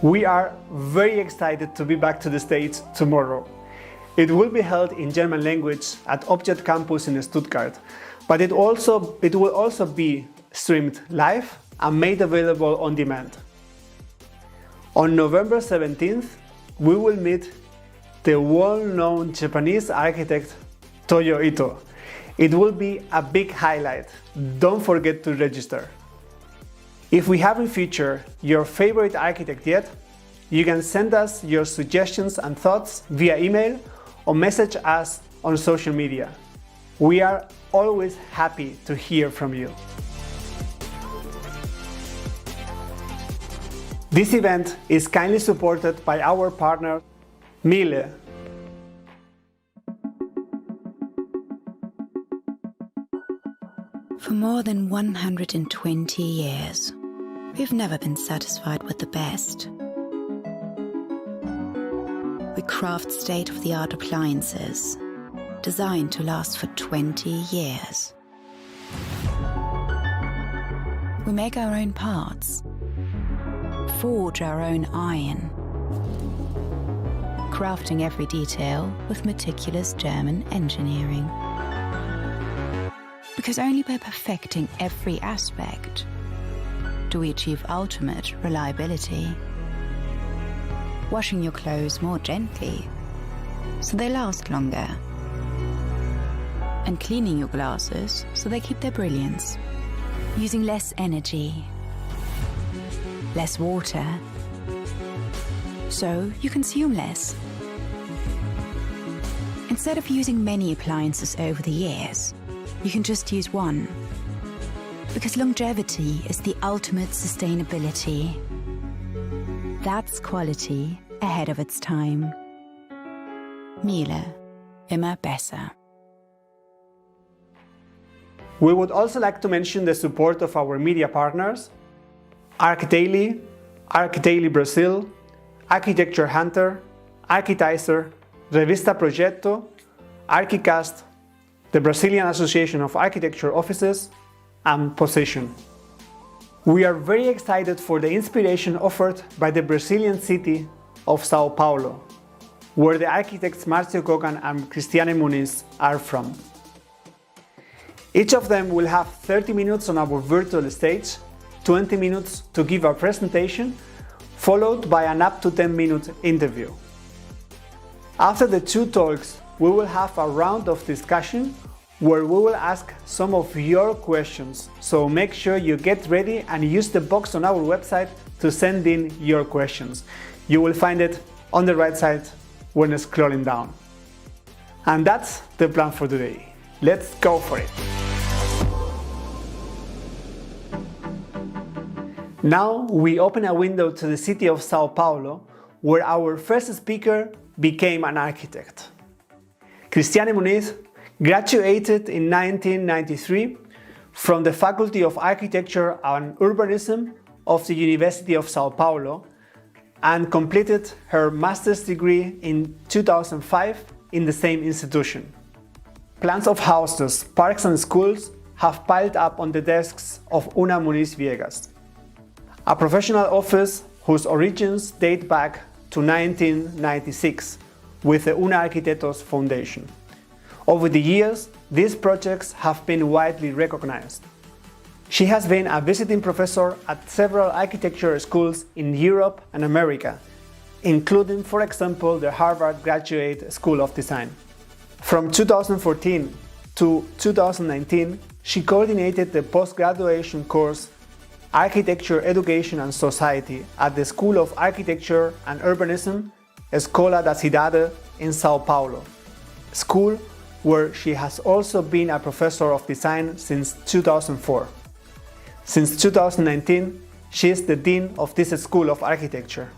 We are very excited to be back to the States tomorrow. It will be held in German language at Object Campus in Stuttgart, but it will also be streamed live and made available on demand. On November 17th, we will meet the well-known Japanese architect Toyo Ito. It will be a big highlight. Don't forget to register. If we haven't featured your favorite architect yet, you can send us your suggestions and thoughts via email or message us on social media. We are always happy to hear from you. This event is kindly supported by our partner, Miele. For more than 120 years, we've never been satisfied with the best. We craft state-of-the-art appliances designed to last for 20 years. We make our own parts, forge our own iron, crafting every detail with meticulous German engineering. Because only by perfecting every aspect do we achieve ultimate reliability. Washing your clothes more gently so they last longer. And cleaning your glasses so they keep their brilliance. Using less energy, less water, so you consume less. Instead of using many appliances over the years, you can just use one. Because longevity is the ultimate sustainability. That's quality ahead of its time. Miele, immer besser. We would also like to mention the support of our media partners, Architaily, Architaily Brazil, Architecture Hunter, Architizer, Revista Progetto, Archicast, the Brazilian Association of Architecture Offices, and Possession. We are very excited for the inspiration offered by the Brazilian city of Sao Paulo, where the architects Marcio Kogan and Cristiane Muniz are from. Each of them will have 30 minutes on our virtual stage, 20 minutes to give a presentation, followed by an up to 10-minute interview. After the two talks, we will have a round of discussion where we will ask some of your questions, so make sure you get ready and use the box on our website to send in your questions. You will find it on the right side when scrolling down. And that's the plan for today. Let's go for it! Now we open a window to the city of Sao Paulo, where our first speaker became an architect. Cristiane Muniz graduated in 1993 from the Faculty of Architecture and Urbanism of the University of Sao Paulo and completed her master's degree in 2005 in the same institution. Plans of houses, parks and schools have piled up on the desks of AnA Muniz Viegas, a professional office whose origins date back to 1996 with the AnA Arquitectos Foundation. Over the years, these projects have been widely recognized. She has been a visiting professor at several architecture schools in Europe and America, including, for example, the Harvard Graduate School of Design. From 2014 to 2019, she coordinated the post-graduation course Architecture, Education and Society at the School of Architecture and Urbanism, Escola da Cidade in Sao Paulo, school where she has also been a professor of design since 2004. Since 2019, she is the Dean of this School of Architecture.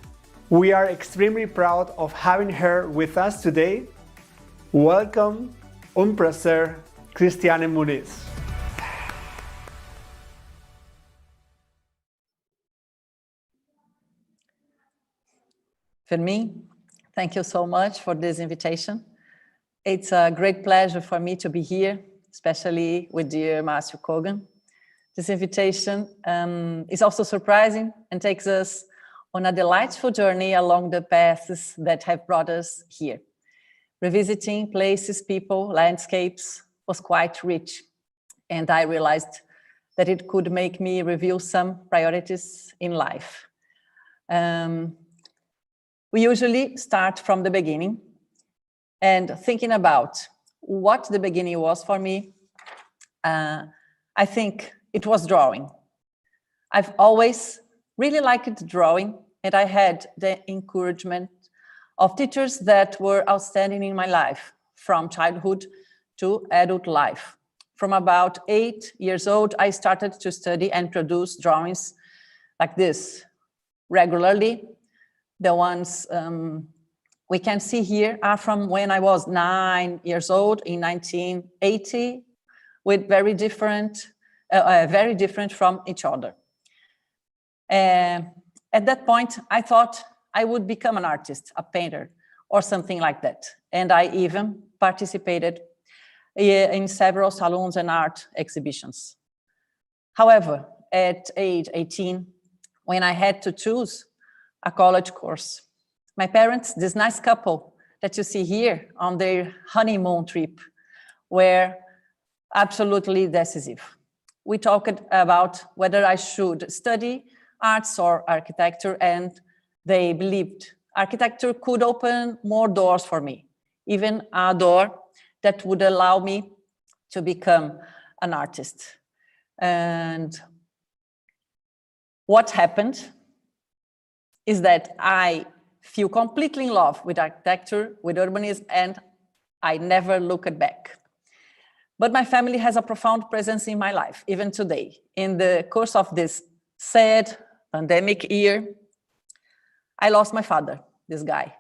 We are extremely proud of having her with us today. Welcome, un placer, Cristiane Muniz. Fermin, thank you so much for this invitation. It's a great pleasure for me to be here, especially with dear Marcio Kogan. This invitation is also surprising and takes us on a delightful journey along the paths that have brought us here. Revisiting places, people, landscapes was quite rich, and I realized that it could make me review some priorities in life. We usually start from the beginning, and thinking about what the beginning was for me, I think it was drawing. I've always really liked drawing, and I had the encouragement of teachers that were outstanding in my life, from childhood to adult life. From about 8 years old, I started to study and produce drawings like this regularly. The ones we can see here are from when I was 9 years old in 1980, with very different from each other. At that point, I thought I would become an artist, a painter, or something like that. And I even participated in several salons and art exhibitions. However, at age 18, when I had to choose a college course, my parents, this nice couple that you see here on their honeymoon trip, were absolutely decisive. We talked about whether I should study arts or architecture, and they believed architecture could open more doors for me, even a door that would allow me to become an artist. And what happened is that I feel completely in love with architecture, with urbanism, and I never looked back. But my family has a profound presence in my life, even today. In the course of this sad pandemic year, I lost my father, this guy.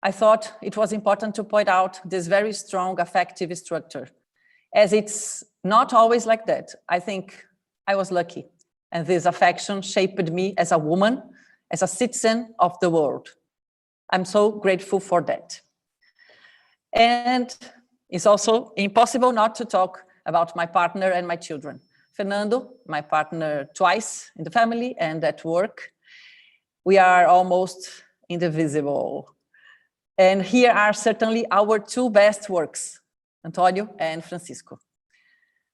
I thought it was important to point out this very strong affective structure, as it's not always like that. I think I was lucky, and this affection shaped me as a woman, as a citizen of the world. I'm so grateful for that. And it's also impossible not to talk about my partner and my children. Fernando, my partner twice in the family and at work. We are almost indivisible. And here are certainly our two best works, Antonio and Francisco.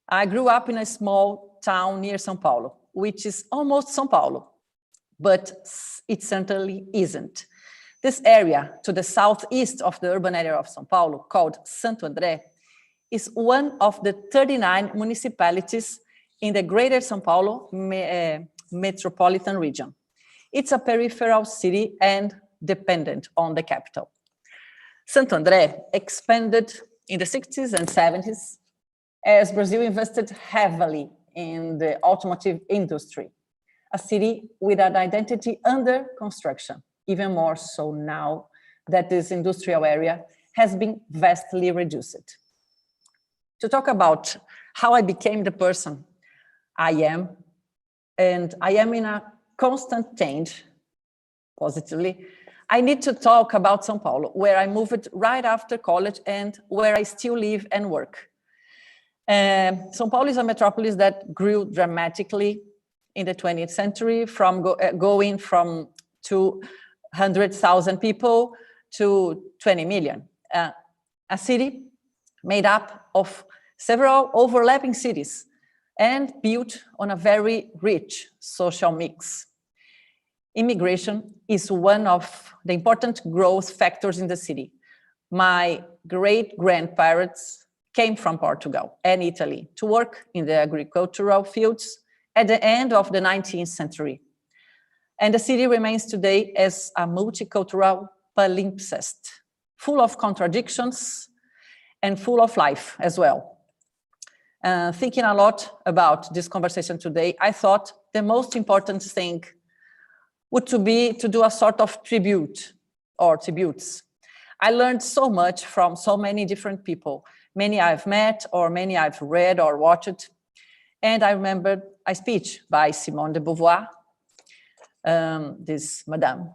I grew up in a small town near São Paulo, which is almost São Paulo, but it certainly isn't. This area to the southeast of the urban area of São Paulo, called Santo André, is one of the 39 municipalities in the greater São Paulo metropolitan region. It's a peripheral city and dependent on the capital. Santo André expanded in the 60s and 70s as Brazil invested heavily in the automotive industry, a city with an identity under construction, even more so now that this industrial area has been vastly reduced. To talk about how I became the person I am, and I am in a constant change, positively, I need to talk about São Paulo, where I moved right after college and where I still live and work. São Paulo is a metropolis that grew dramatically in the 20th century, from going from 200,000 people to 20 million. A city made up of several overlapping cities and built on a very rich social mix. Immigration is one of the important growth factors in the city. My great-grandparents came from Portugal and Italy to work in the agricultural fields at the end of the 19th century. And the city remains today as a multicultural palimpsest, full of contradictions and full of life as well. Thinking a lot about this conversation today, I thought the most important thing would be to do a sort of tribute or tributes. I learned so much from so many different people, many I've met or many I've read or watched. And I remembered a speech by Simone de Beauvoir, this madame,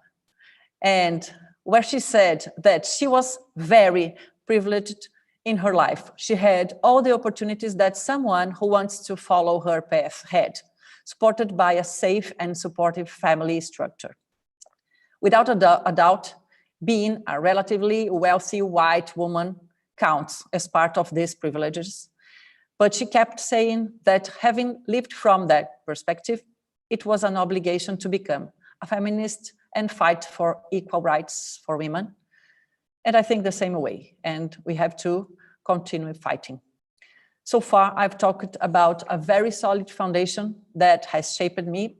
and where she said that she was very privileged in her life. She had all the opportunities that someone who wants to follow her path had, supported by a safe and supportive family structure. Without a doubt, being a relatively wealthy white woman counts as part of these privileges. But she kept saying that having lived from that perspective, it was an obligation to become a feminist and fight for equal rights for women. And I think the same way, and we have to continue fighting. So far, I've talked about a very solid foundation that has shaped me,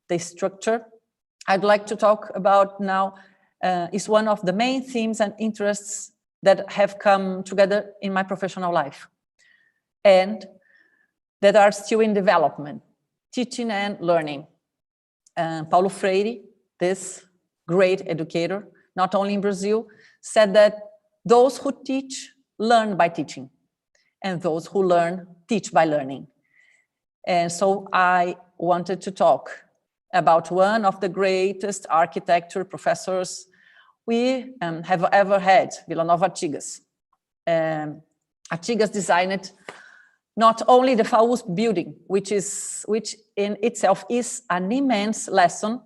the structure. I'd like to talk about now is one of the main themes and interests that have come together in my professional life and that are still in development, teaching and learning. Paulo Freire, this great educator, not only in Brazil, said that those who teach learn by teaching, and those who learn teach by learning. And so I wanted to talk about one of the greatest architecture professors we have ever had, Vilanova Artigas. Artigas designed not only the FAUSP building, which in itself is an immense lesson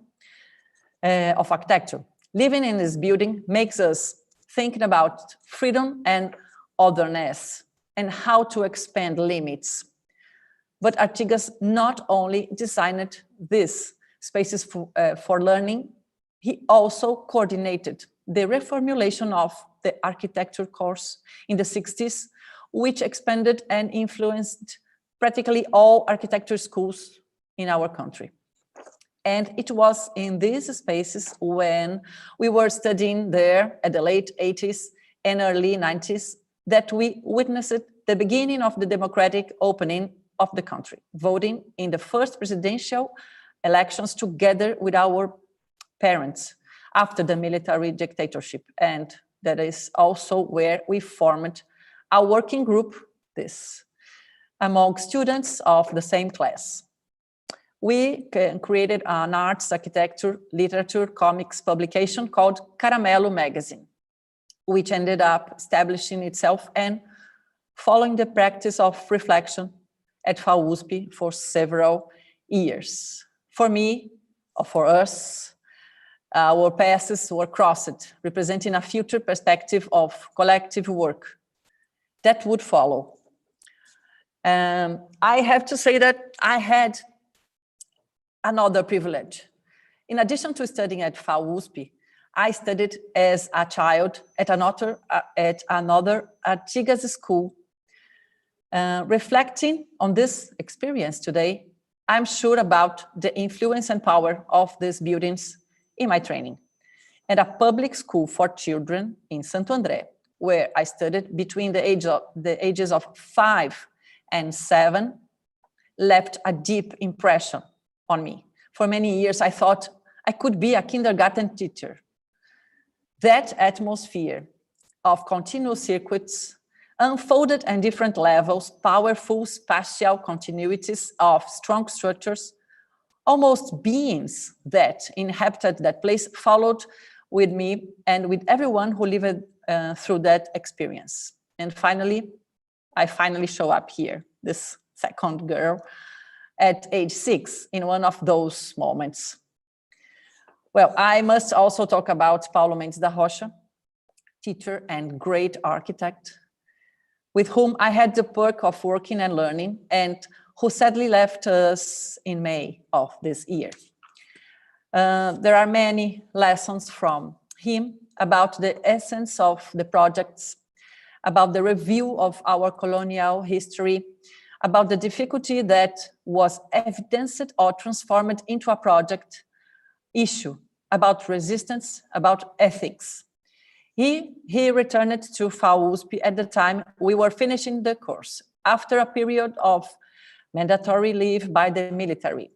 of architecture. Living in this building makes us thinking about freedom and otherness and how to expand limits. But Artigas not only designed these spaces for learning, he also coordinated the reformulation of the architecture course in the 60s, which expanded and influenced practically all architecture schools in our country. And it was in these spaces when we were studying there at the late 80s and early 90s that we witnessed the beginning of the democratic opening of the country, voting in the first presidential elections together with our parents after the military dictatorship. And that is also where we formed a working group, this, among students of the same class. We created an arts, architecture, literature, comics publication called Caramelo Magazine, which ended up establishing itself and following the practice of reflection at FAUSP for several years. For me, or for us, our paths were crossed, representing a future perspective of collective work that would follow. I have to say that I had another privilege. In addition to studying at FAUSP, I studied as a child at another Artigas school. Reflecting on this experience today, I'm sure about the influence and power of these buildings in my training. At a public school for children in Santo André, where I studied between the ages of 5 and 7, left a deep impression on me. For many years, I thought I could be a kindergarten teacher. That atmosphere of continuous circuits unfolded at different levels, powerful spatial continuities of strong structures, almost beings that inhabited that place, followed with me and with everyone who lived through that experience. And finally, I finally show up here, this second girl, at age 6, in one of those moments. Well, I must also talk about Paulo Mendes da Rocha, teacher and great architect, with whom I had the perk of working and learning, and who sadly left us in May of this year. There are many lessons from him about the essence of the projects, about the review of our colonial history, about the difficulty that was evidenced or transformed into a project issue, about resistance, about ethics. He returned to FAUSP at the time we were finishing the course, after a period of mandatory leave by the military,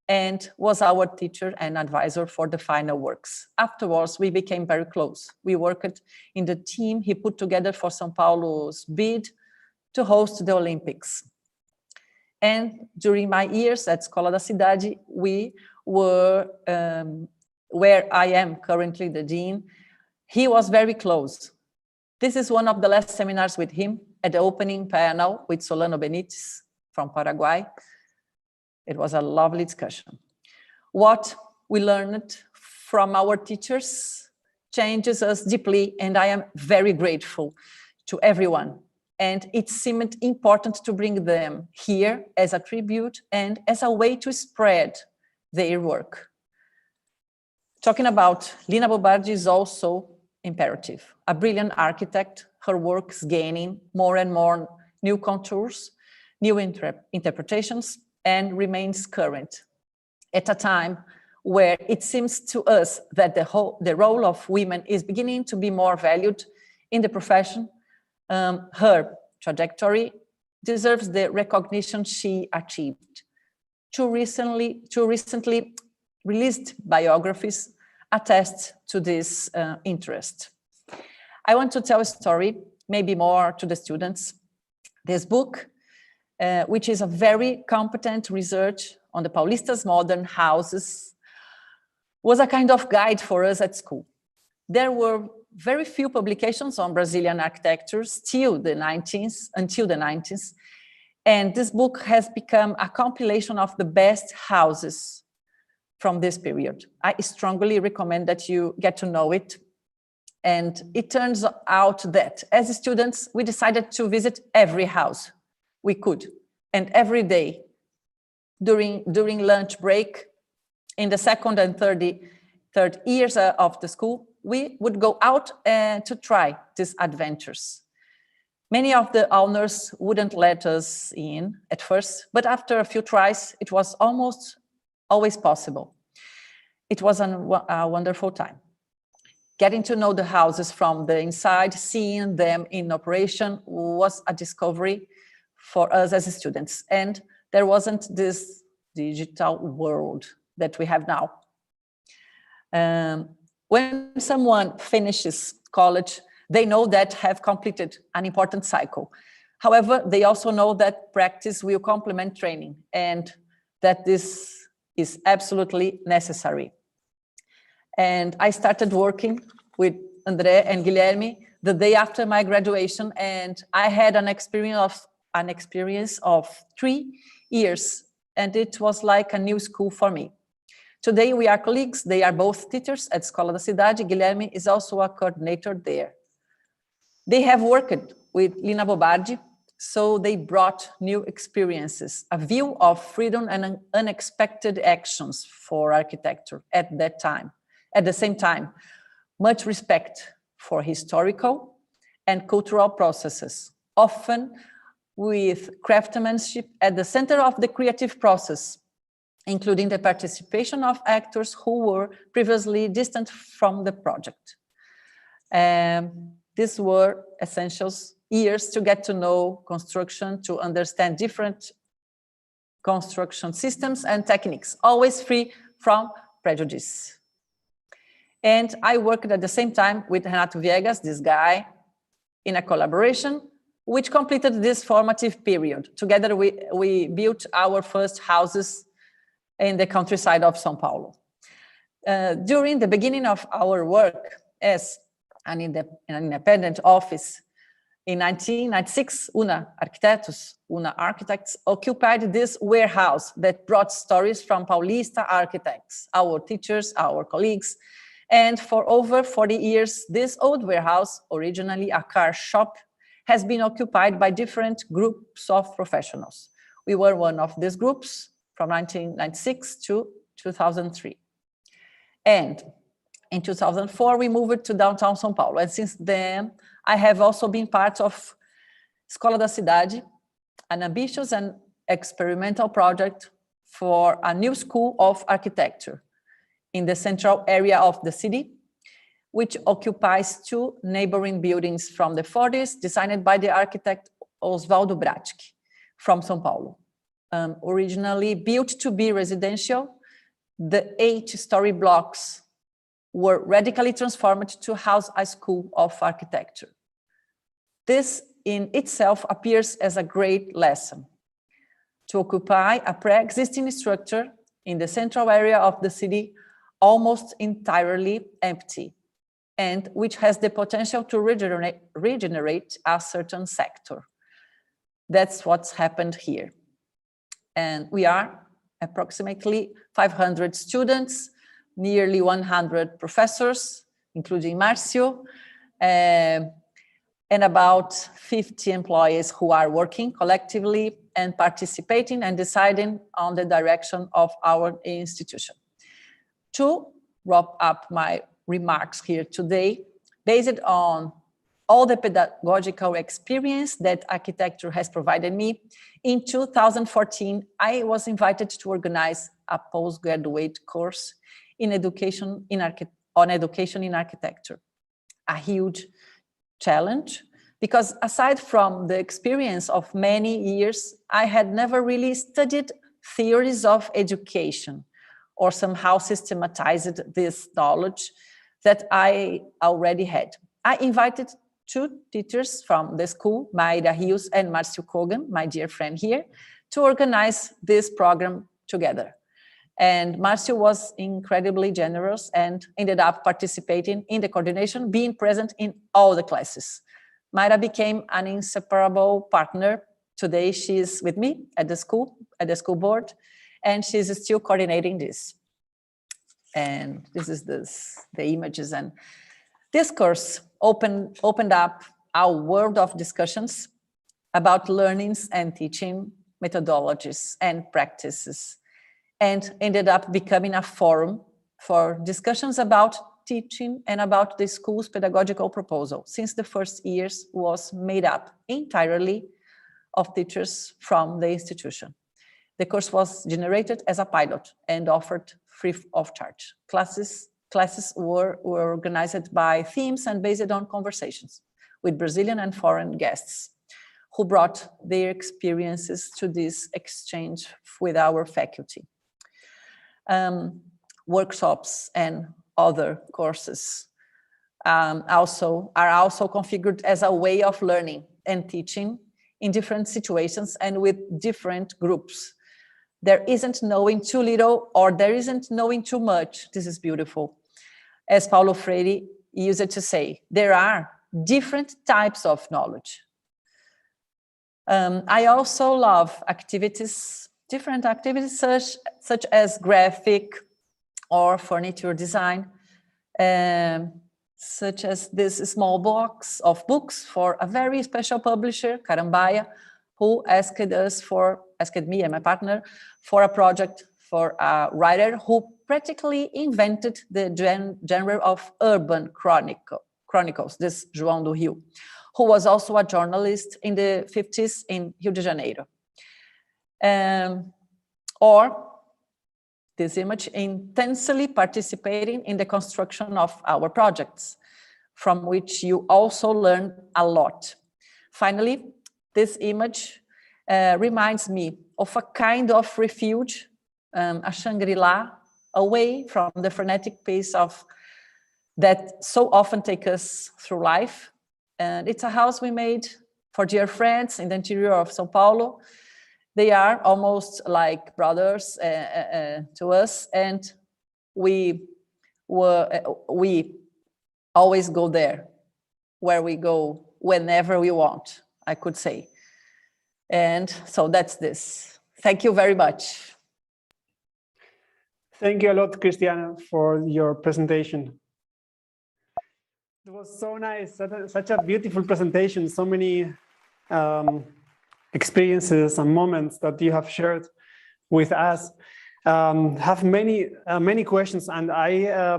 and was our teacher and advisor for the final works. Afterwards, we became very close. We worked in the team he put together for São Paulo's bid to host the Olympics. And during my years at Escola da Cidade, we were, where I am currently the dean, he was very close. This is one of the last seminars with him at the opening panel with Solano Benítez from Paraguay. It was a lovely discussion. What we learned from our teachers changes us deeply, and I am very grateful to everyone. And it seemed important to bring them here as a tribute and as a way to spread their work. Talking about Lina Bobardi is also imperative. A brilliant architect, her work is gaining more and more new contours, new interpretations, and remains current at a time where it seems to us that the role of women is beginning to be more valued in the profession. Her trajectory deserves the recognition she achieved. Two recently released biographies attest to this interest. I want to tell a story, maybe more to the students. This book, which is a very competent research on the Paulista's modern houses, was a kind of guide for us at school. There were very few publications on Brazilian architecture until the 90s, and this book has become a compilation of the best houses from this period. I strongly recommend that you get to know it. And it turns out that as students, we decided to visit every house we could, and every day during lunch break, in the second and third years of the school, we would go out to try these adventures. Many of the owners wouldn't let us in at first, but after a few tries, it was almost always possible. It was a wonderful time. Getting to know the houses from the inside, seeing them in operation was a discovery for us as students. And there wasn't this digital world that we have now. When someone finishes college, they know that have completed an important cycle. However, they also know that practice will complement training and that this is absolutely necessary. And I started working with André and Guilherme the day after my graduation, and I had an experience of 3 years, and it was like a new school for me. Today we are colleagues. They are both teachers at Escola da Cidade. Guilherme is also a coordinator there. They have worked with Lina Bobardi, so they brought new experiences, a view of freedom and unexpected actions for architecture at that time. At the same time, much respect for historical and cultural processes, often with craftsmanship at the center of the creative process, including the participation of actors who were previously distant from the project. These were essential years to get to know construction, to understand different construction systems and techniques, always free from prejudice. And I worked at the same time with Renato Viegas, this guy, in a collaboration, which completed this formative period. Together, we built our first houses in the countryside of São Paulo. During the beginning of our work as an independent office, in 1996, AnA Architects occupied this warehouse that brought stories from Paulista architects, our teachers, our colleagues. And for over 40 years, this old warehouse, originally a car shop, has been occupied by different groups of professionals. We were one of these groups from 1996 to 2003. And in 2004, we moved to downtown São Paulo. And since then, I have also been part of Escola da Cidade, an ambitious and experimental project for a new school of architecture in the central area of the city, which occupies 2 neighboring buildings from the 40s, designed by the architect Oswaldo Bratski from São Paulo. Originally built to be residential, the 8-story blocks were radically transformed to house a school of architecture. This in itself appears as a great lesson. To occupy a pre-existing structure in the central area of the city, almost entirely empty, and which has the potential to regenerate a certain sector. That's what's happened here. And we are approximately 500 students, nearly 100 professors, including Marcio, and about 50 employees who are working collectively and participating and deciding on the direction of our institution. To wrap up my remarks here today, based on all the pedagogical experience that architecture has provided me, in 2014, I was invited to organize a postgraduate course in education in architecture. A huge challenge, because aside from the experience of many years, I had never really studied theories of education or somehow systematized this knowledge that I already had. I invited two teachers from the school, Mayra Rios and Marcio Kogan, my dear friend here, to organize this program together. And Marcio was incredibly generous and ended up participating in the coordination, being present in all the classes. Mayra became an inseparable partner. Today, she's with me at the school board, and she's still coordinating this. And this is the images. And this course opened up our world of discussions about learnings and teaching methodologies and practices, and ended up becoming a forum for discussions about teaching and about the school's pedagogical proposal, since the first years was made up entirely of teachers from the institution. The course was generated as a pilot and offered free of charge. Classes were organized by themes and based on conversations with Brazilian and foreign guests who brought their experiences to this exchange with our faculty. Workshops and other courses are also configured as a way of learning and teaching in different situations and with different groups. There isn't knowing too little or there isn't knowing too much. This is beautiful. As Paulo Freire used to say, there are different types of knowledge. I also love different activities such as graphic or furniture design, such as this small box of books for a very special publisher, Carambaia, who asked me and my partner for a project for a writer who practically invented the genre of urban chronicles, this João do Rio, who was also a journalist in the 50s in Rio de Janeiro. Or this image, intensely participating in the construction of our projects, from which you also learn a lot. Finally, this image reminds me of a kind of refuge, a Shangri-La, away from the frenetic pace of that so often take us through life. And it's a house we made for dear friends in the interior of São Paulo. They are almost like brothers to us, and we always go there, where we go whenever we want, I could say. And so that's this. Thank you very much. Thank you a lot, Cristiane, for your presentation. It was so nice, such a beautiful presentation, so many experiences and moments that you have shared with us. Have many questions, and I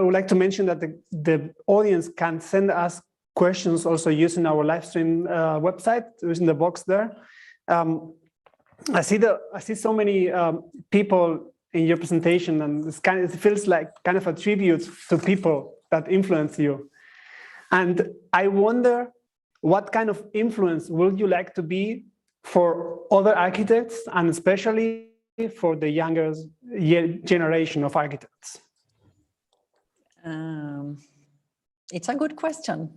would like to mention that the audience can send us questions also using our Livestream website, using the box there. I see so many people in your presentation, and it feels like kind of a tribute to people that influence you. And I wonder, what kind of influence would you like to be for other architects, and especially for the younger generation of architects? It's a good question.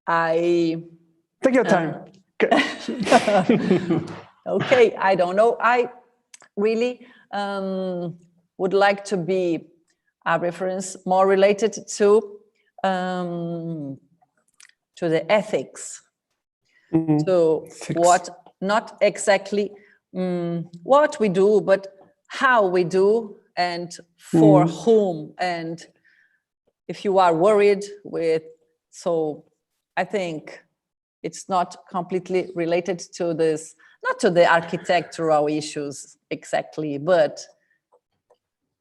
Take your time. Okay, I don't know. I really would like to be a reference more related to the ethics, to what, not exactly what we do, but how we do and for whom, and if you are worried with, so I think it's not completely related to this, not to the architectural issues exactly, but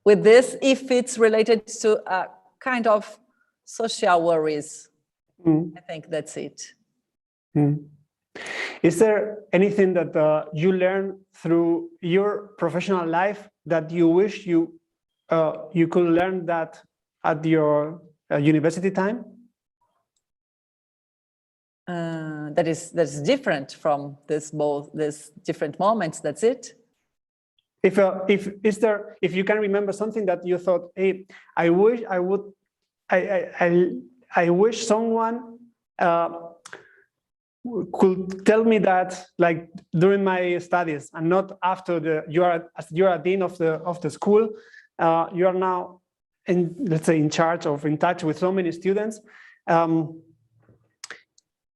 with this, if it's related to a kind of social worries, I think that's it. Is there anything that you learned through your professional life that you wish you could learn that at your university time? That's different from these different moments. That's it. If you can remember something that you thought, hey, I wish someone could tell me that, like during my studies, and not after you are a dean of the school. You are now let's say in charge of, in touch with so many students.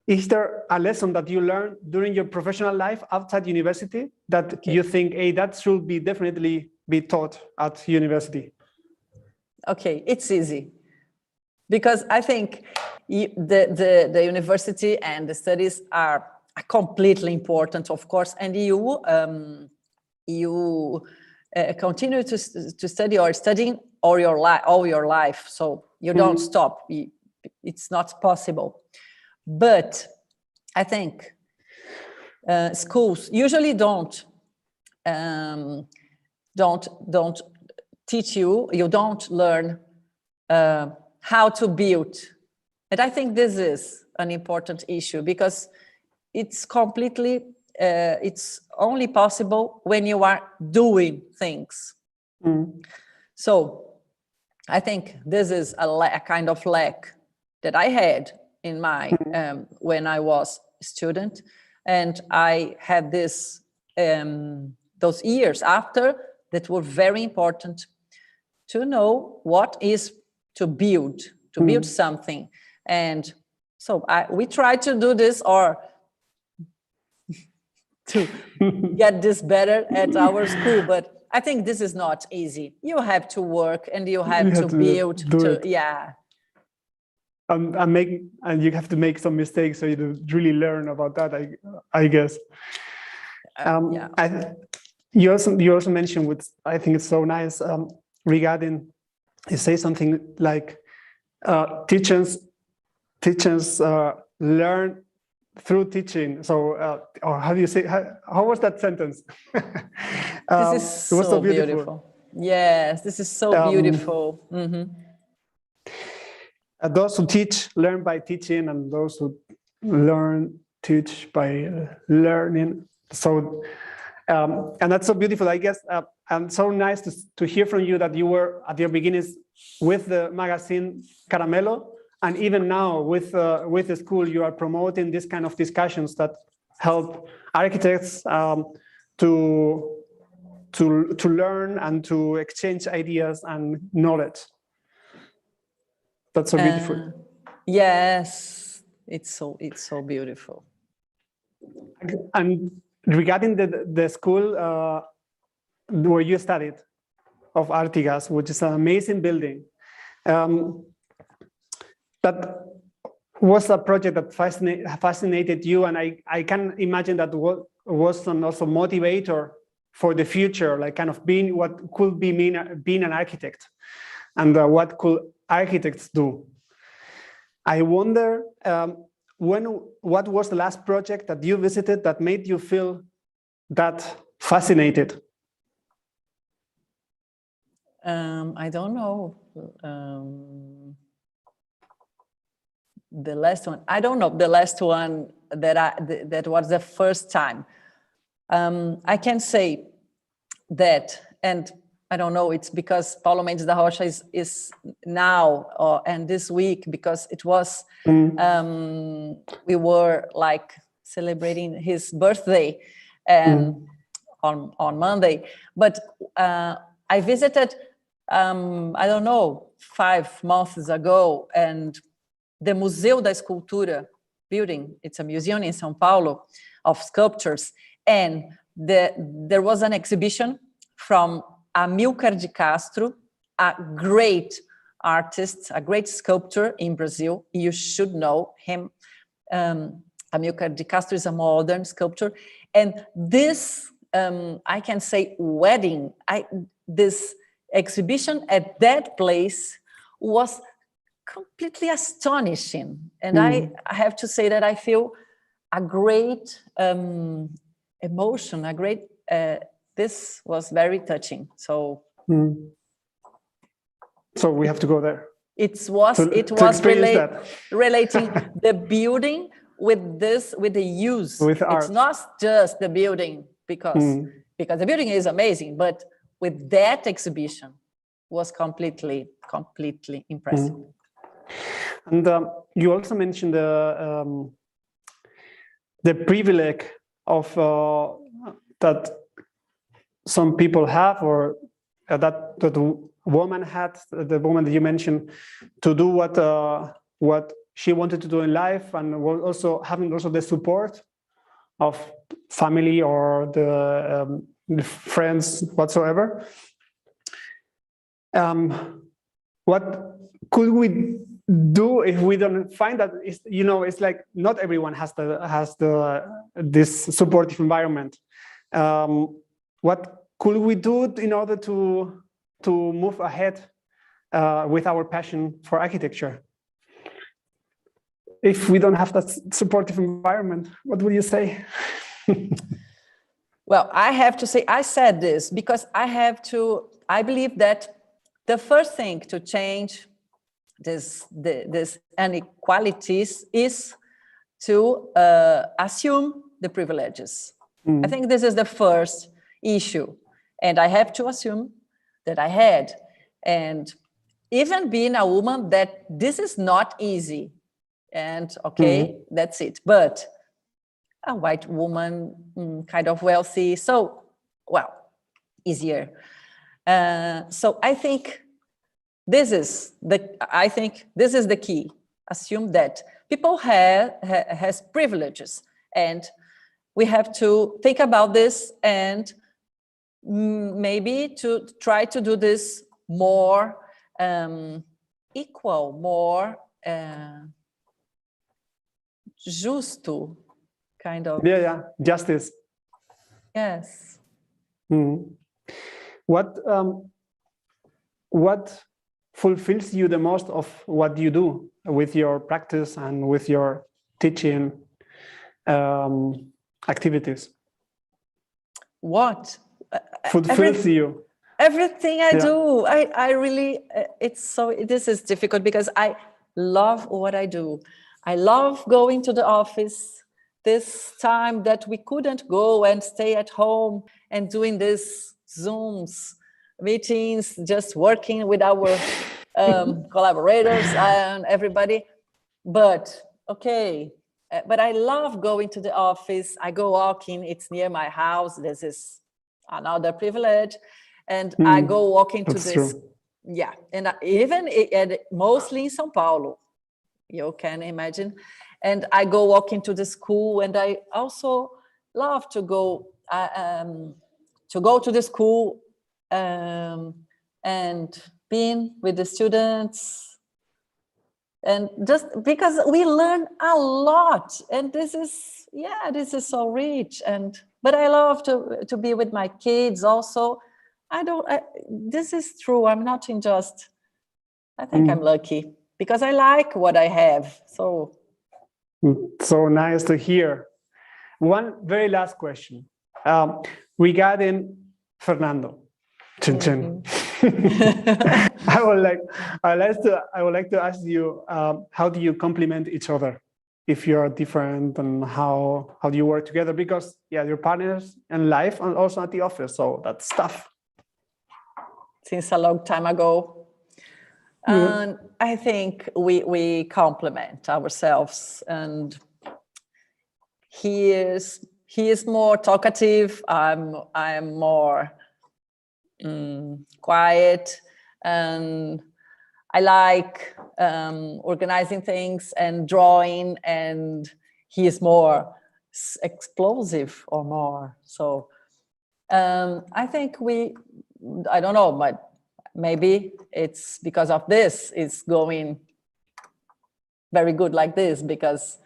Is there a lesson that you learned during your professional life outside university that you think, hey, that should definitely be taught at university? Okay, it's easy, because I think the university and the studies are completely important, of course, and you continue to study or studying all your life, so you don't stop. It's not possible. But I think schools usually don't teach you. You don't learn how to build, and I think this is an important issue, because it's completely it's only possible when you are doing things. So I think this is a kind of lack that I had in my when I was a student, and I had this those years after that were very important to know what is to build something. And so we try to do this, or to get this better at our school, but I think this is not easy. You have to work and you have to build. And you have to make some mistakes so you really learn about that, I guess. You also mentioned, which I think it's so nice, regarding, you say something like teachers learn through teaching. So, or how do you say? How was that sentence? This is so beautiful. Yes, this is so beautiful. Those who teach learn by teaching, and those who learn teach by learning. So, and that's so beautiful, I guess. And so nice to hear from you that you were at your beginnings with the magazine Caramelo, and even now with the school, you are promoting this kind of discussions that help architects to learn and to exchange ideas and knowledge. That's so beautiful. Yes, it's so beautiful. And regarding the school where you studied, of Artigas, which is an amazing building, that was a project that fascinated you, and I can imagine that was an also motivator for the future, like kind of being what could be being an architect, and what could architects do. I wonder what was the last project that you visited that made you feel that fascinated? I don't know. The last one, I don't know. The last one that was the first time. I can say that, and I don't know, it's because Paulo Mendes da Rocha is now and this week, because it was, we were like celebrating his birthday on Monday. But I visited, I don't know, 5 months ago, and the Museu da Escultura building, it's a museum in São Paulo of sculptures, and there was an exhibition from Amilcar de Castro, a great artist, a great sculptor in Brazil. You should know him. Amilcar de Castro is a modern sculptor. And this, I can say, wedding, this exhibition at that place was completely astonishing. And I have to say that I feel a great emotion, a great, this was very touching. So we have to go there. It was relating the building with the use. With art. It's not just the building, because the building is amazing, but with that exhibition was completely impressive. And you also mentioned the privilege of that some people have, or that the woman had, the woman that you mentioned, to do what she wanted to do in life, and also having the support of family or the friends whatsoever. What could we do if we don't find that? It's like not everyone has this supportive environment. What could we do in order to move ahead with our passion for architecture? If we don't have that supportive environment, what would you say? Well, I have to say, I said this because I believe that the first thing to change this inequalities is to assume the privileges. I think this is the first issue. And I have to assume that I had. And even being a woman, that this is not easy. And okay, that's it. But a white woman, kind of wealthy, so, well, easier. So I think this is the key. Assume that people has privileges, and we have to think about this and maybe to try to do this more equal, more justo, kind of. Yeah, justice. Yes. What fulfills you the most of what you do with your practice and with your teaching activities? What fulfills you? Everything I do. I really, this is difficult because I love what I do. I love going to the office. This time that we couldn't go and stay at home and doing this Zooms meetings, just working with our collaborators and everybody. But okay, but I love going to the office. I go walking, it's near my house. This is another privilege. And I go walking to this. True. Yeah, and even mostly in São Paulo, you can imagine. And I go walking to the school, and I also love to go to the school and being with the students, and just because we learn a lot, and this is so rich. But I love to be with my kids also. This is true. I'm not unjust. I think I'm lucky because I like what I have. So nice to hear. One very last question regarding Fernando. I would like to ask you, how do you complement each other if you are different, and how do you work together? Because you're partners in life and also at the office, so that's tough. Since a long time ago. And I think we complement ourselves, and he is more talkative. I'm more quiet, and I like organizing things and drawing, and he is more explosive or more. So I think I don't know, but maybe it's because of this, it's going very good like this, because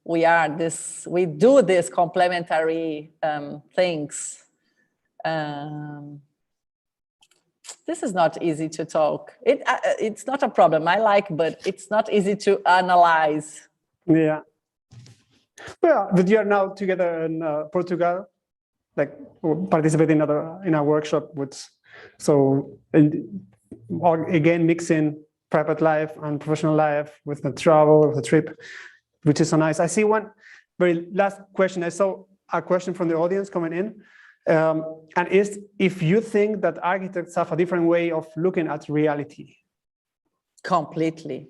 we do this complementary things. This is not easy to talk. It's not a problem. I like, but it's not easy to analyze. Yeah. Well, that you are now together in Portugal, like participating in a workshop again mixing private life and professional life with the travel, with the trip, which is so nice. I see one very last question. I saw a question from the audience coming in, and is if you think that architects have a different way of looking at reality. Completely.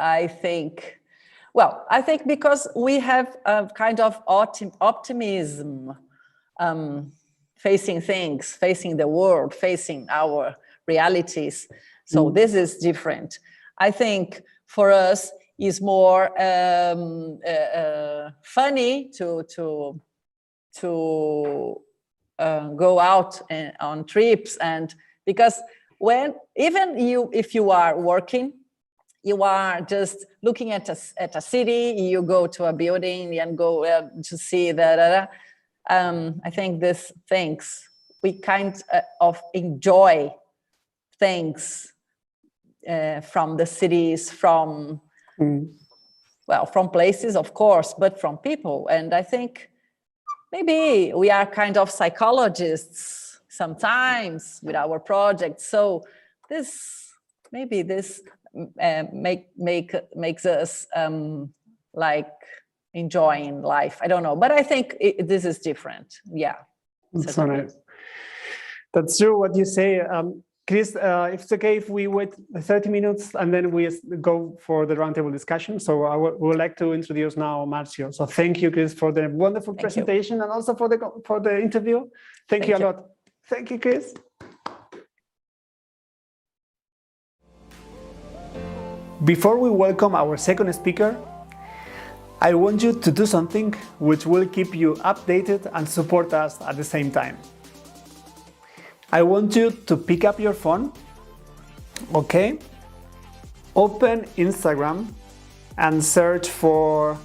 I think because we have a kind of optimism, facing things, facing the world, facing our realities. So this is different. I think for us is more funny to go out on trips, and because if you are working, you are just looking at a city, you go to a building and go to see I think these things, we kind of enjoy things from the cities, from places, of course, but from people. And I think maybe we are kind of psychologists sometimes with our projects. So maybe this makes us like enjoying life. I don't know, but I think this is different. Yeah. So nice. That's true what you say. Chris, if it's okay if we wait 30 minutes and then we go for the roundtable discussion. So I would like to introduce now Marcio. So thank you, Chris, for the wonderful presentation and also for the interview. Thank you a lot. Thank you, Chris. Before we welcome our second speaker, I want you to do something which will keep you updated and support us at the same time. I want you to pick up your phone, okay? Open Instagram and search for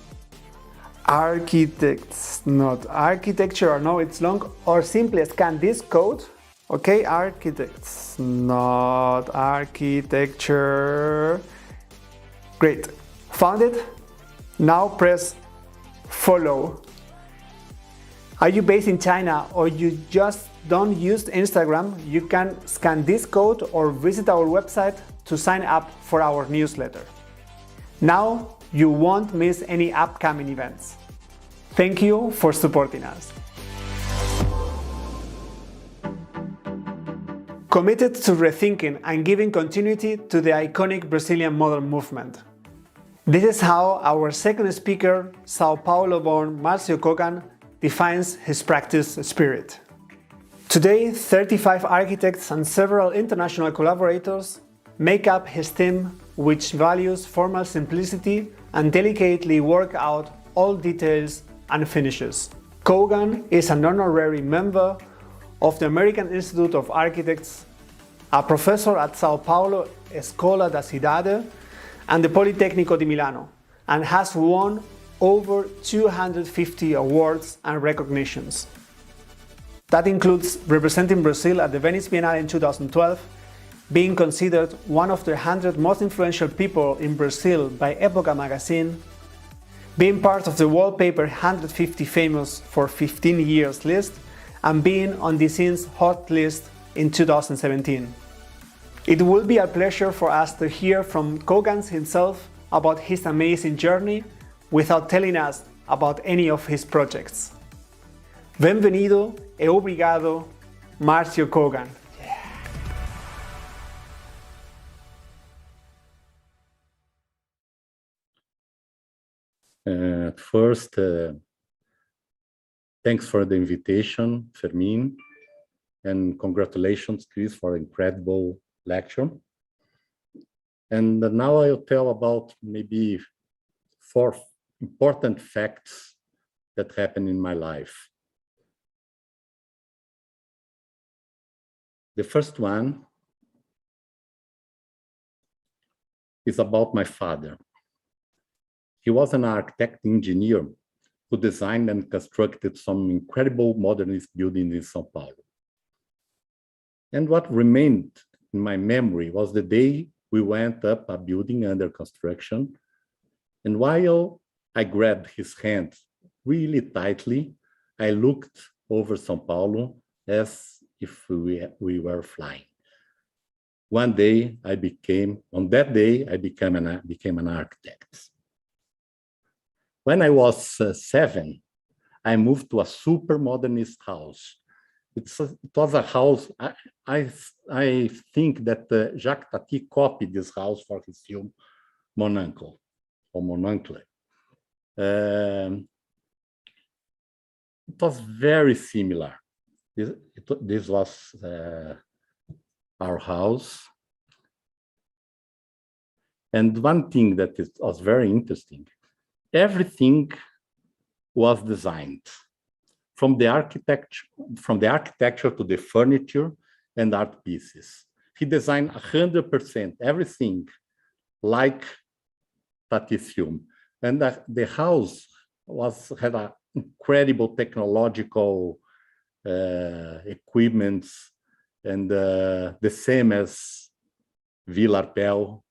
architects, not architecture, no, it's long, or simply scan this code, okay? Architects, not architecture. Great, found it? Now press follow. Are you based in China or you just don't use Instagram? You can scan this code or visit our website to sign up for our newsletter. Now you won't miss any upcoming events. Thank you for supporting us. Committed to rethinking and giving continuity to the iconic Brazilian modern movement. This is how our second speaker, Sao Paulo-born Marcio Kogan, defines his practice spirit. Today, 35 architects and several international collaborators make up his team, which values formal simplicity and delicately work out all details and finishes. Kogan is an honorary member of the American Institute of Architects, a professor at Sao Paulo Escola da Cidade and the Politecnico di Milano, and has won over 250 awards and recognitions. That includes representing Brazil at the Venice Biennale in 2012, being considered one of the 100 most influential people in Brazil by Época magazine, being part of the Wallpaper 150 Famous for 15 years list, and being on the Scene's Hot list in 2017. It will be a pleasure for us to hear from Kogan himself about his amazing journey without telling us about any of his projects. Bem-vindo e obrigado, Marcio Kogan. First, thanks for the invitation, Fermin, and congratulations, Chris, for an incredible lecture. And now I'll tell about maybe 4 important facts that happened in my life. The first one is about my father. He was an architect engineer who designed and constructed some incredible modernist buildings in São Paulo. And what remained in my memory was the day we went up a building under construction. And while I grabbed his hand really tightly, I looked over São Paulo as if we were flying. On that day, I became an architect. When I was 7, I moved to a super modernist house. It was a house, I think that Jacques Tati copied this house for his film Mon Uncle, or Mon Oncle. It was very similar. This was our house. And one thing that was very interesting, everything was designed from the architecture to the furniture and art pieces. He designed 100%, everything like Tati's film. And the house had an incredible technological equipments, and the same as Villarpel.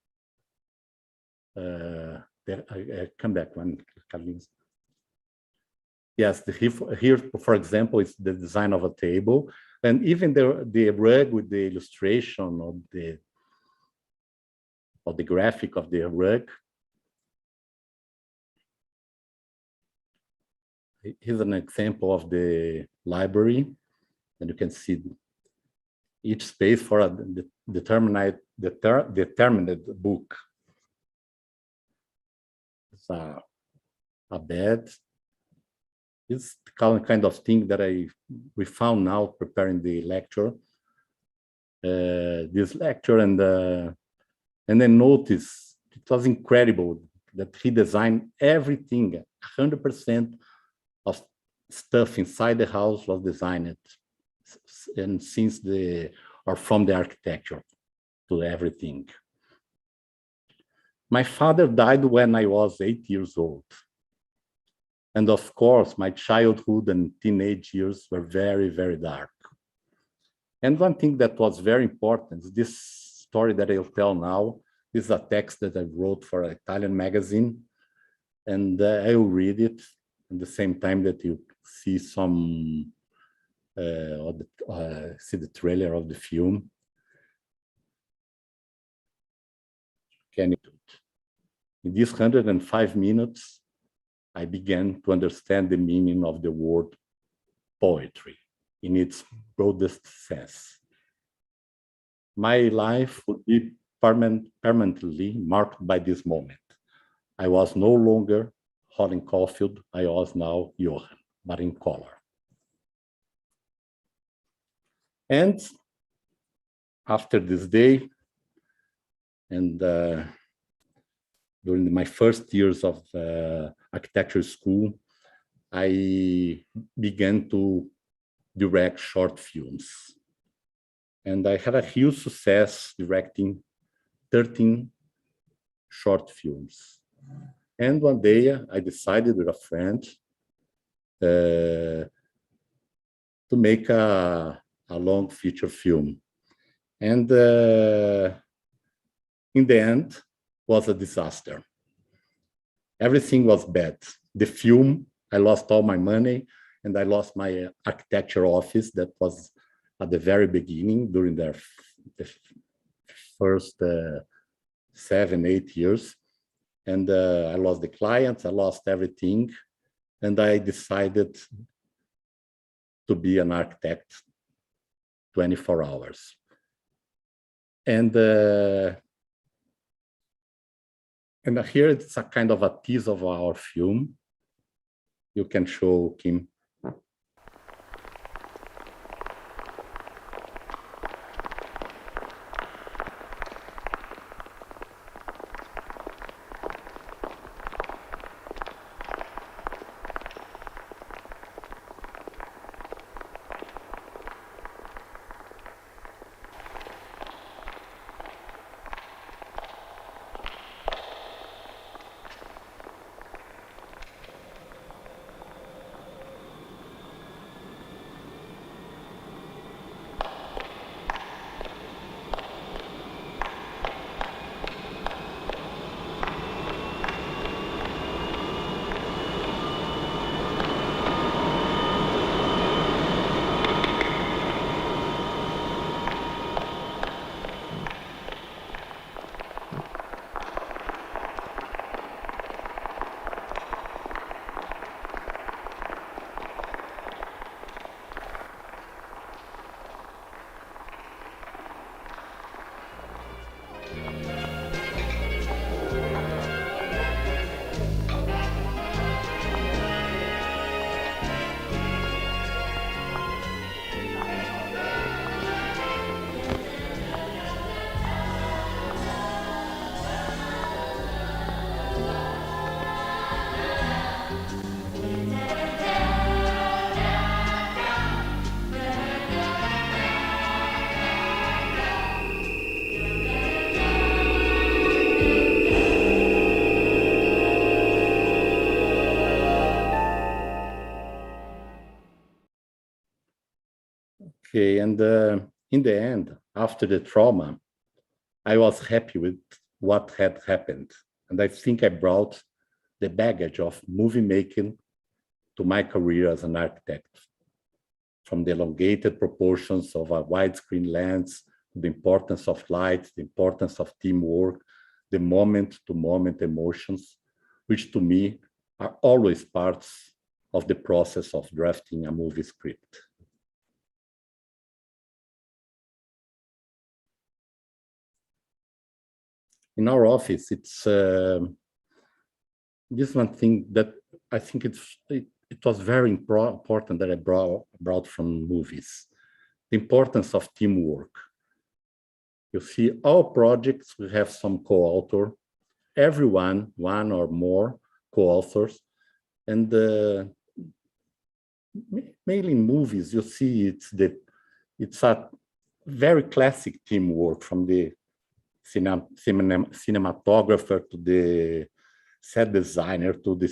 Come back one, Carlinhos. Yes, here, for example, is the design of a table, and even the rug with the illustration of the graphic of the rug. Here's an example of the library, and you can see each space for a determined book. It's a bed. It's the kind of thing that we found now preparing the lecture. This lecture, and then notice it was incredible that he designed everything. 100% of stuff inside the house was designed, and from the architecture to everything. My father died when I was 8 years old. And of course, my childhood and teenage years were very, very dark. And one thing that was very important is this story that I'll tell now. This is a text that I wrote for an Italian magazine, and I will read it at the same time that you see see the trailer of the film. In these 105 minutes, I began to understand the meaning of the word poetry in its broadest sense. My life would be permanently marked by this moment. I was no longer Holland Caulfield, I was now Johan, but in color. And after this day, and during my first years of architecture school, I began to direct short films. And I had a huge success directing 13 short films. And one day I decided with a friend to make a long feature film. And in the end, was a disaster. Everything was bad. The film, I lost all my money, and I lost my architecture office that was at the very beginning during the first 7-8 years. And I lost the clients, I lost everything. And I decided to be an architect 24 hours. And here it's a kind of a tease of our film. You can show, Kim. Okay, and in the end, after the trauma, I was happy with what had happened. And I think I brought the baggage of movie making to my career as an architect. From the elongated proportions of a widescreen lens, the importance of light, the importance of teamwork, the moment-to-moment emotions, which to me are always parts of the process of drafting a movie script. In our office, it's this one thing that I think it was very important that I brought from movies, the importance of teamwork. You see, all projects will have some co-author, everyone, one or more co-authors, and mainly in movies, you see it's a very classic teamwork from the cinematographer to the set designer to the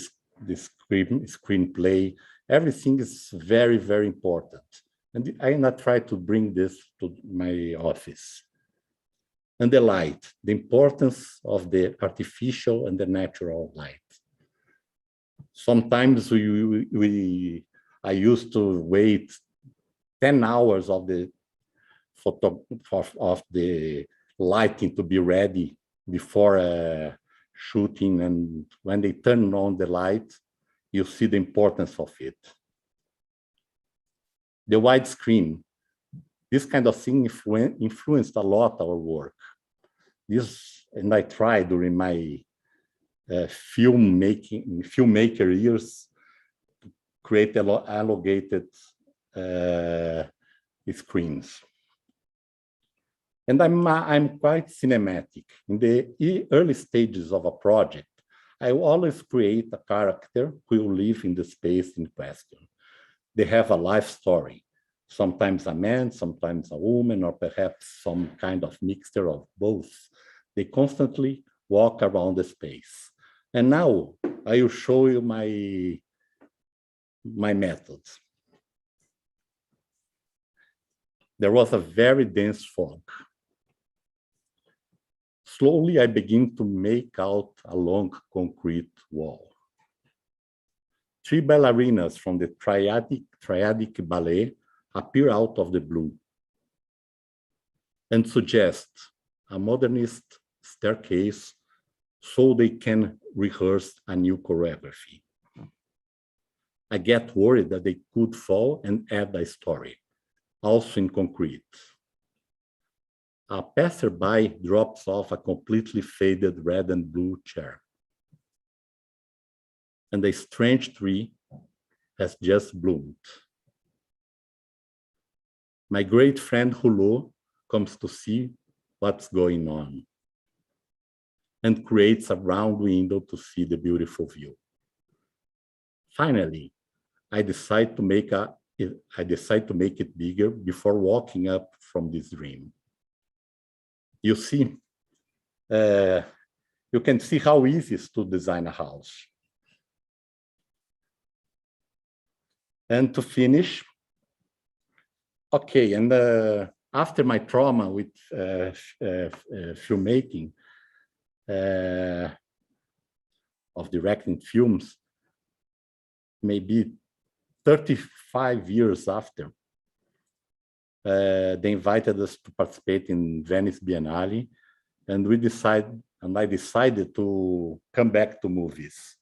screenplay. Everything is very, very important. And I try to bring this to my office. And the light, the importance of the artificial and the natural light. Sometimes I used to wait 10 hours of the lighting to be ready before shooting, and when they turn on the light, you see the importance of it. The widescreen, this kind of thing influenced a lot our work. And I tried during my filmmaker years to create elongated screens. And I'm quite cinematic. In the early stages of a project, I always create a character who will live in the space in question. They have a life story, sometimes a man, sometimes a woman, or perhaps some kind of mixture of both. They constantly walk around the space. And now I will show you my methods. There was a very dense fog. Slowly, I begin to make out a long concrete wall. 3 ballerinas from the triadic ballet appear out of the blue and suggest a modernist staircase so they can rehearse a new choreography. I get worried that they could fall and add a story, also in concrete. A passerby drops off a completely faded red and blue chair. And a strange tree has just bloomed. My great friend Hulot comes to see what's going on and creates a round window to see the beautiful view. Finally, I decide to make it bigger before walking up from this dream. You see, you can see how easy it is to design a house. And to finish, okay, and after my trauma with filmmaking, of directing films, maybe 35 years after, they invited us to participate in Venice Biennale, and I decided to come back to movies.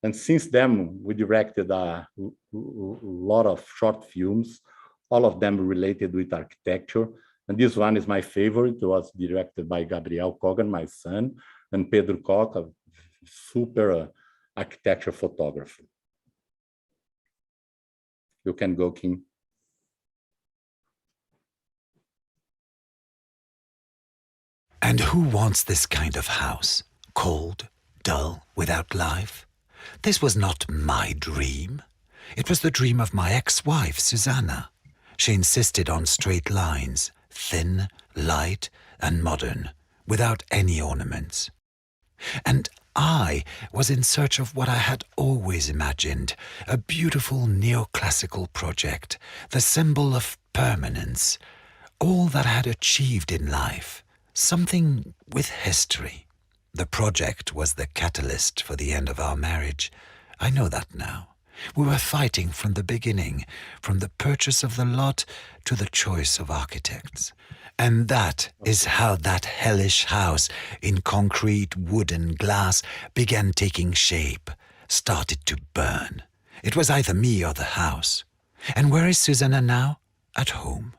And since then, we directed a lot of short films, all of them related with architecture. And this one is my favorite. It was directed by Marcio Kogan, my son, and Pedro Koch, a super architecture photographer. You can go, Kim. And who wants this kind of house? Cold, dull, without life? This was not my dream. It was the dream of my ex-wife, Susanna. She insisted on straight lines, thin, light, and modern, without any ornaments. And I was in search of what I had always imagined, a beautiful neoclassical project, the symbol of permanence, all that I had achieved in life, something with history. The project was the catalyst for the end of our marriage. I know that now. We were fighting from the beginning, from the purchase of the lot to the choice of architects. And that is how that hellish house in concrete, wood and glass began taking shape, started to burn. It was either me or the house. And where is Susanna now? At home.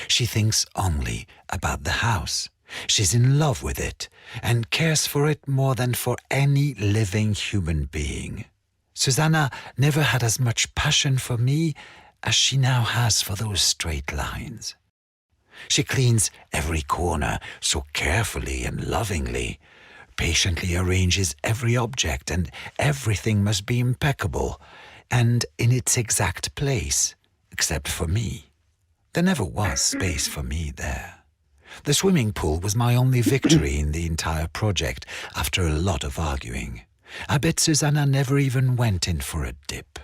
She thinks only about the house. She's in love with it and cares for it more than for any living human being. Susanna never had as much passion for me as she now has for those straight lines. She cleans every corner so carefully and lovingly, patiently arranges every object, and everything must be impeccable and in its exact place, except for me. There never was space for me there. The swimming pool was my only victory in the entire project after a lot of arguing. I bet Susanna never even went in for a dip.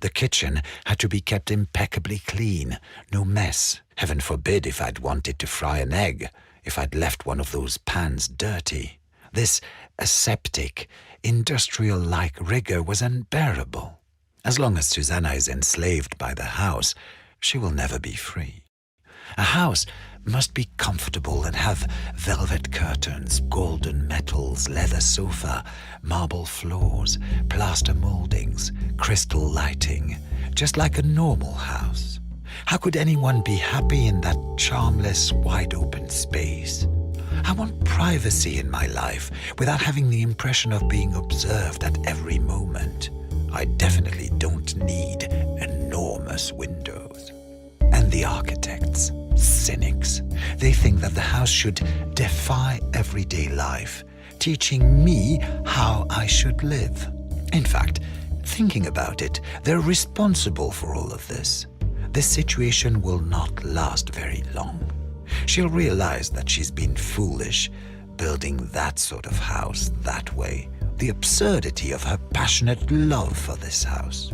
The kitchen had to be kept impeccably clean, no mess. Heaven forbid if I'd wanted to fry an egg, if I'd left one of those pans dirty. This aseptic, industrial-like rigor was unbearable. As long as Susanna is enslaved by the house, she will never be free. A house must be comfortable and have velvet curtains, golden metals, leather sofa, marble floors, plaster moldings, crystal lighting, just like a normal house. How could anyone be happy in that charmless, wide-open space? I want privacy in my life without having the impression of being observed at every moment. I definitely don't need enormous windows. And the architects, cynics, they think that the house should defy everyday life, teaching me how I should live. In fact, thinking about it, they're responsible for all of this. This situation will not last very long. She'll realize that she's been foolish, building that sort of house that way, the absurdity of her passionate love for this house.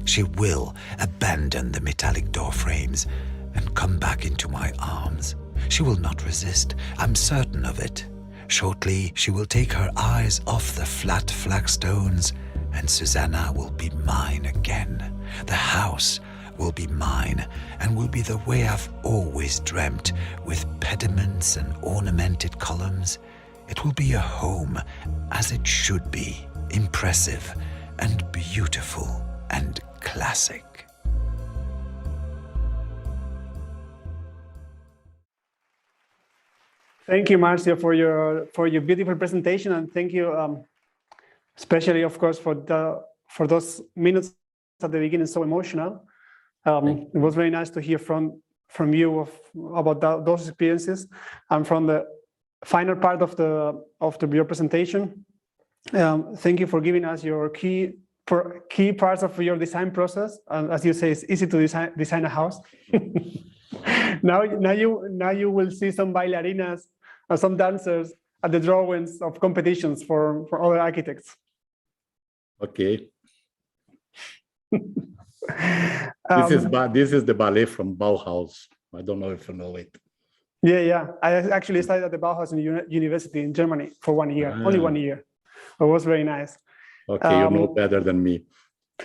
She will abandon the metallic door frames and come back into my arms. She will not resist, I'm certain of it. Shortly, she will take her eyes off the flat flagstones, and Susanna will be mine again. The house will be mine, and will be the way I've always dreamt, with pediments and ornamented columns. It will be a home as it should be, impressive and beautiful and classic. Thank you, Marcio, for your beautiful presentation, and thank you, especially, of course, for those minutes at the beginning, so emotional. It was very nice to hear from you about those experiences, and from the final part of your presentation. Thank you for giving us your key parts of your design process. And as you say, it's easy to design a house. now you will see some bailarinas and some dancers at the drawings of competitions for other architects. Okay. This is the ballet from Bauhaus. I don't know if you know it. Yeah. I actually studied at the Bauhaus University in Germany for 1 year, only 1 year. It was very nice. Okay, you know better than me.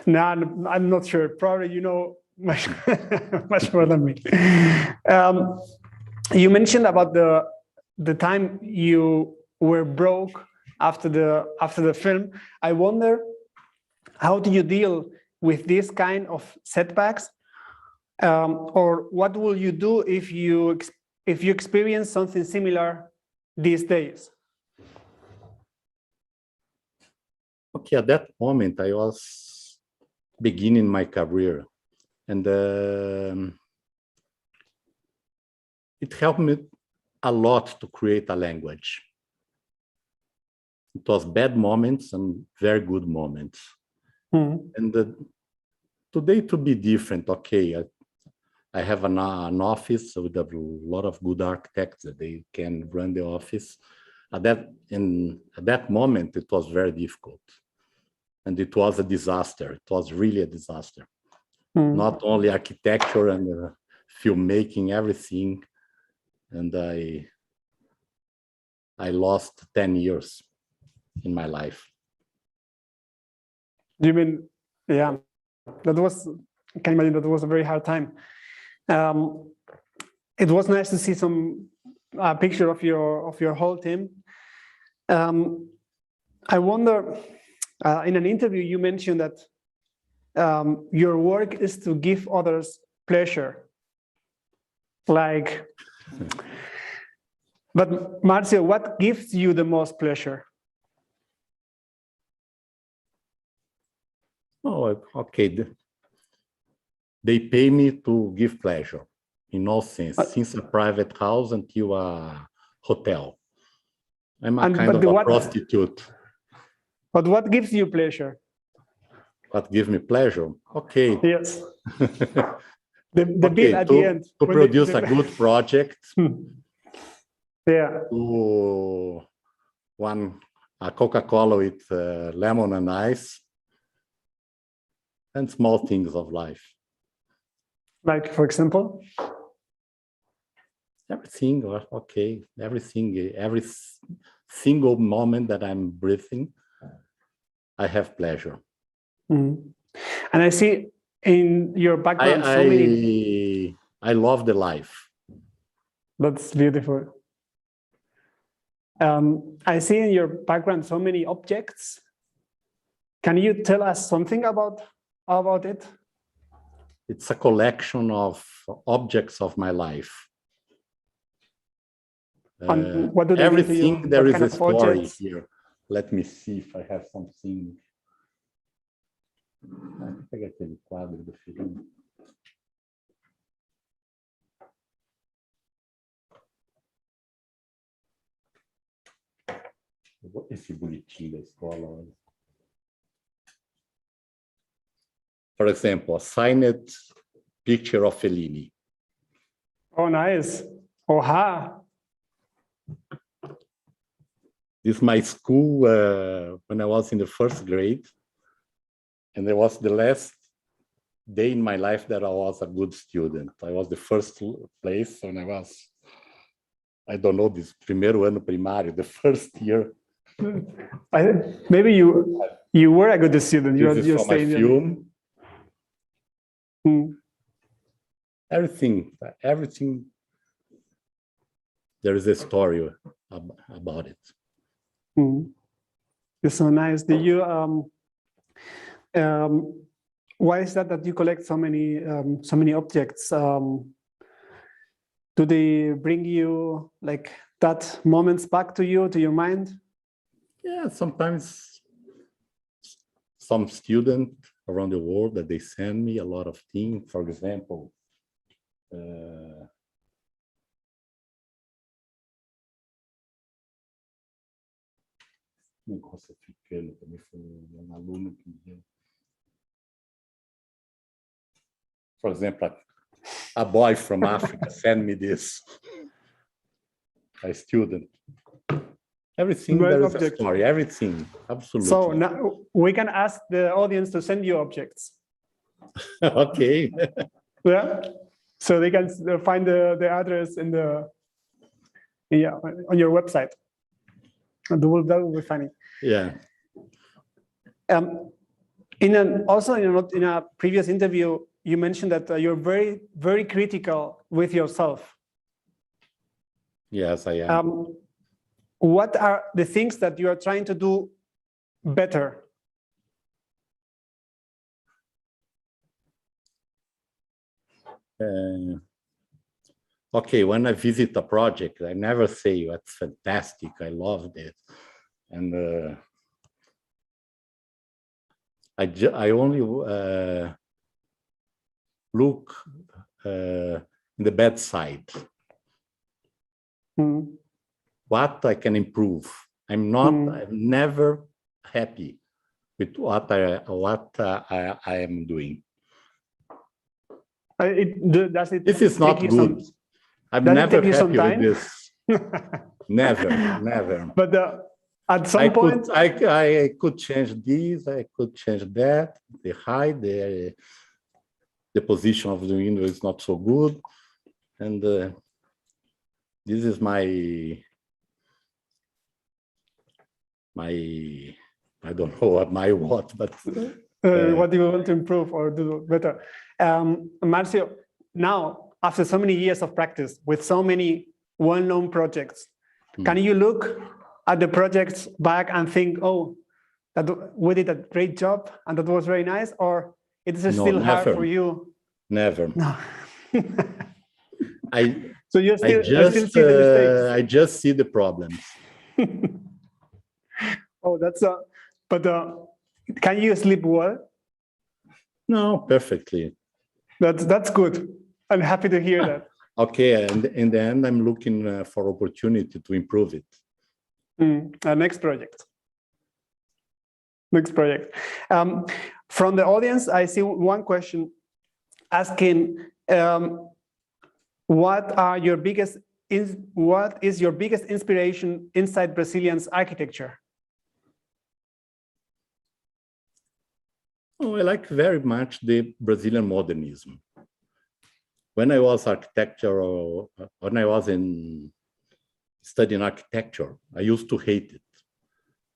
No, I'm not sure. Probably you know much, much more than me. You mentioned about the time you were broke after the film. I wonder, how do you deal with this kind of setbacks, or what will you do if you experience something similar these days? Okay, at that moment, I was beginning my career, and it helped me a lot to create a language. It was bad moments and very good moments. And today to be different, okay, I have an office with a lot of good architects that they can run the office. at that moment, it was very difficult. And it was a disaster. It was really a disaster. Not only architecture and filmmaking, everything. And I lost 10 years in my life. You mean, yeah, that was, I can imagine that was a very hard time. It was nice to see some picture of your whole team. I wonder, in an interview, you mentioned that your work is to give others pleasure. Like, but Marcio, what gives you the most pleasure? Oh, okay. They pay me to give pleasure in all sense, since a private house until a hotel. I'm a kind of a prostitute. But what gives you pleasure? What gives me pleasure? Okay. Yes. The bill at the end. To produce a good project. Yeah. To a Coca-Cola with lemon and ice. And small things of life. Like, for example? Everything, okay. Everything, every single moment that I'm breathing, I have pleasure. And I see in your background so many. I love the life. That's beautiful. I see in your background so many objects. Can you tell us something about it? It's a collection of objects of my life. What do they everything mean to you? there What is kind a of story objects? here. Let me see if I have something. Pega aquele quadro do filme. Esse bonitinho da escola. For example, a signed picture of Fellini. Oh, nice. Oha. This is my school when I was in the first grade. And it was the last day in my life that I was a good student. I was the first place when I was, I don't know, this primeiro ano primário, the first year. Maybe you were a good student. This is from my film. Everything, there is a story about it. It's so nice. Do you, why is that you collect so many objects? Do they bring you like that moments back to you, to your mind? Yeah, sometimes some student around the world that they send me a lot of things. For example, for example, a boy from Africa sent me this. A student. Everything there is a story. Everything, absolutely. So now we can ask the audience to send you objects. Okay. Yeah. So they can find the address in on your website. That will be funny. Yeah. Also in a previous interview, you mentioned that you're very, very critical with yourself. Yes, I am. What are the things that you are trying to do better? Okay, when I visit a project, I never say that's fantastic, I loved it. And I only look in the bad side. What I can improve. I'm never happy with what I am doing. This is not good. I'm never happy with this. Never, never. But at some point, I could change this, I could change that, the height, the position of the window is not so good. And this is my, I don't know what, but what do you want to improve or do better? Marcio, now, after so many years of practice with so many well-known projects, can you look at the projects back and think, oh, that we did a great job and that was very nice, or it is still hard for you? Never. No. So you still see the mistakes. I just see the problems. Oh, that's but can you sleep well? No, perfectly. That's good. I'm happy to hear that. Okay, and in the end, I'm looking for opportunity to improve it. Next project. Next project. From the audience, I see one question asking, what is your biggest inspiration inside Brazilian's architecture? Oh, I like very much the Brazilian modernism. When I was when I was studying architecture, I used to hate it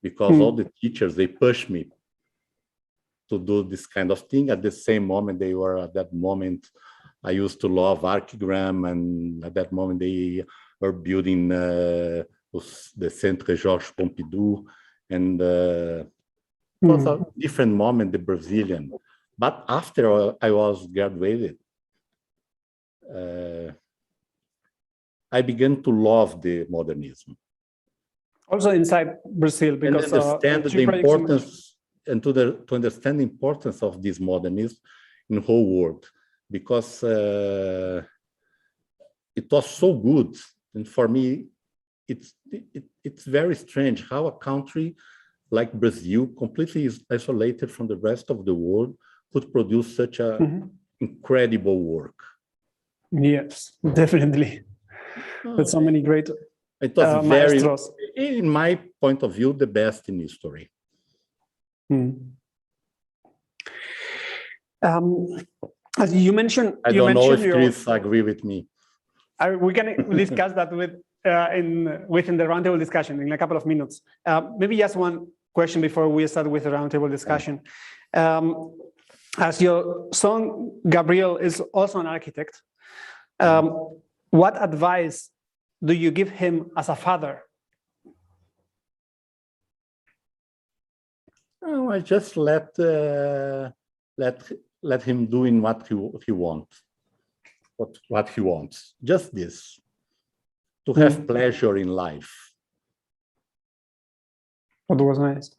because all the teachers, they pushed me to do this kind of thing. At the same moment, at that moment, I used to love archigram, and at that moment, they were building the Centre Georges Pompidou, and it was a different moment, the Brazilian. But after I was graduated, I began to love the modernism. Also inside Brazil, because and understand the importance and to understand the importance of this modernism in the whole world, because it was so good. And for me, it's very strange how a country like Brazil, completely isolated from the rest of the world, could produce such a incredible work. Yes, definitely. There's so many great it was very, maestros. In my point of view, the best in history. As you mentioned, I don't know if Chris agree with me. We can discuss that within the roundtable discussion in a couple of minutes. Maybe just one question before we start with the roundtable discussion. As your son Gabriel is also an architect, what advice do you give him as a father? Oh, I just let him doing what he wants, what he wants. Just this, to have pleasure in life. That was nice.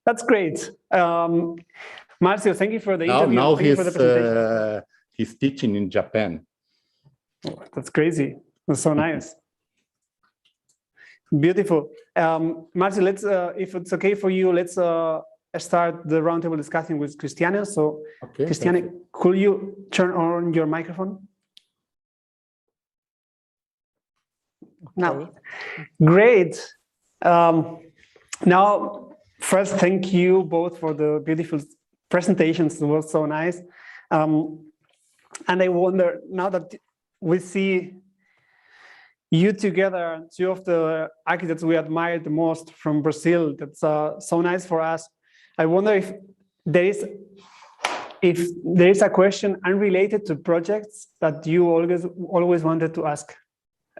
That's great. Marcio, thank you for the interview. Now thank you for the presentation. He's teaching in Japan. Oh, that's crazy. That's so nice. Beautiful. Marcio, let's, if it's okay for you, let's start the roundtable discussion with Cristiane. So, okay, Cristiane, could you turn on your microphone? Okay. Now, great. Now, first, thank you both for the beautiful presentations. It was so nice. And I wonder, now that we see you together, two of the architects we admire the most from Brazil, that's so nice for us. I wonder if there is a question unrelated to projects that you always wanted to ask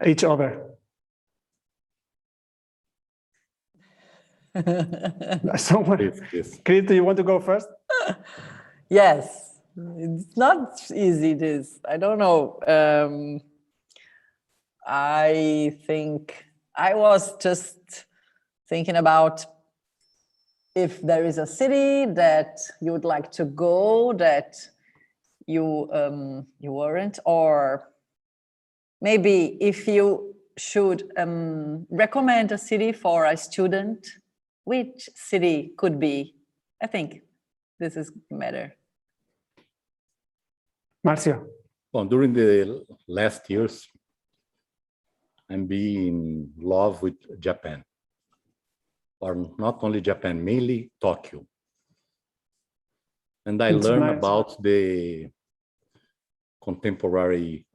each other. Someone, Chris, do you want to go first? Yes. It's not easy, this. I don't know. I think I was just thinking about if there is a city that you would like to go that you weren't, or maybe if you should recommend a city for a student, which city could be? I think this is matter. Marcio. Well, during the last years, and be in love with Japan. Or not only Japan, mainly Tokyo. And I learned nice. about the contemporary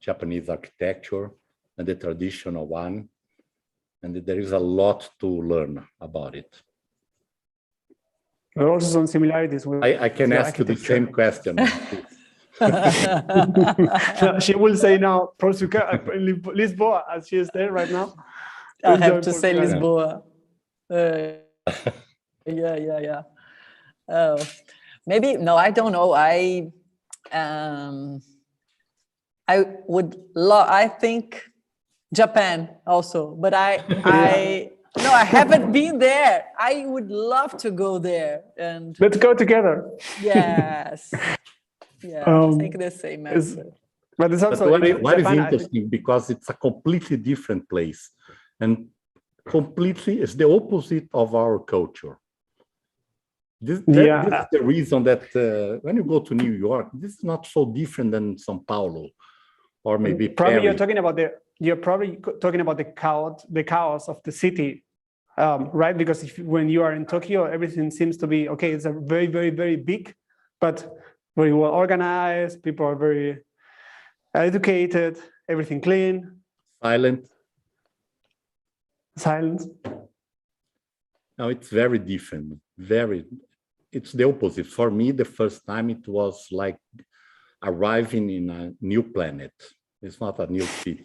Japanese architecture and the traditional one. And there is a lot to learn about it. There are also some similarities with I can ask you the same question. She will say now, Lisboa, as she is there right now. I have to say Portugal. Lisboa. Yeah. Oh, maybe, no, I don't know. I think Japan also, but no, I haven't been there. I would love to go there. And let's go together. Yes. Yeah, I think the same answer. But it's also what Japan, is interesting, because it's a completely different place, and completely it's the opposite of our culture. This is the reason that when you go to New York, this is not so different than São Paulo, or maybe probably Paris. you're probably talking about the chaos of the city, right? Because when you are in Tokyo, everything seems to be okay. It's a very, very, very big, but very well organized. People are very educated. Everything clean. Silent. No, it's very different. It's the opposite. For me, the first time it was like arriving in a new planet. It's not a new city.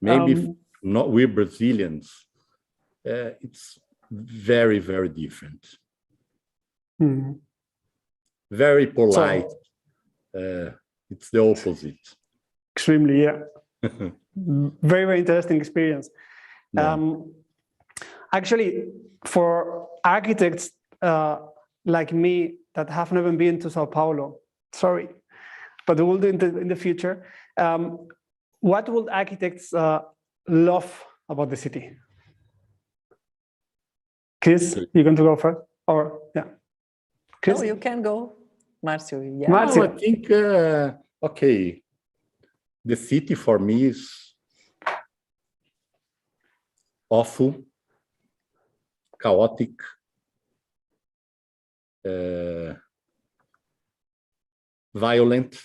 Maybe not we Brazilians. It's very, very different. Very polite. It's the opposite. Extremely, yeah. Very, very interesting experience. Yeah. Actually, for architects like me that have never been to Sao Paulo, sorry, but we will do it in the future. What would architects love about the city? Chris, you're going to go first? Or, yeah. Chris? No, you can go, Marcio. Yeah. Marcio. No, I think, okay, the city for me is awful, chaotic, violent.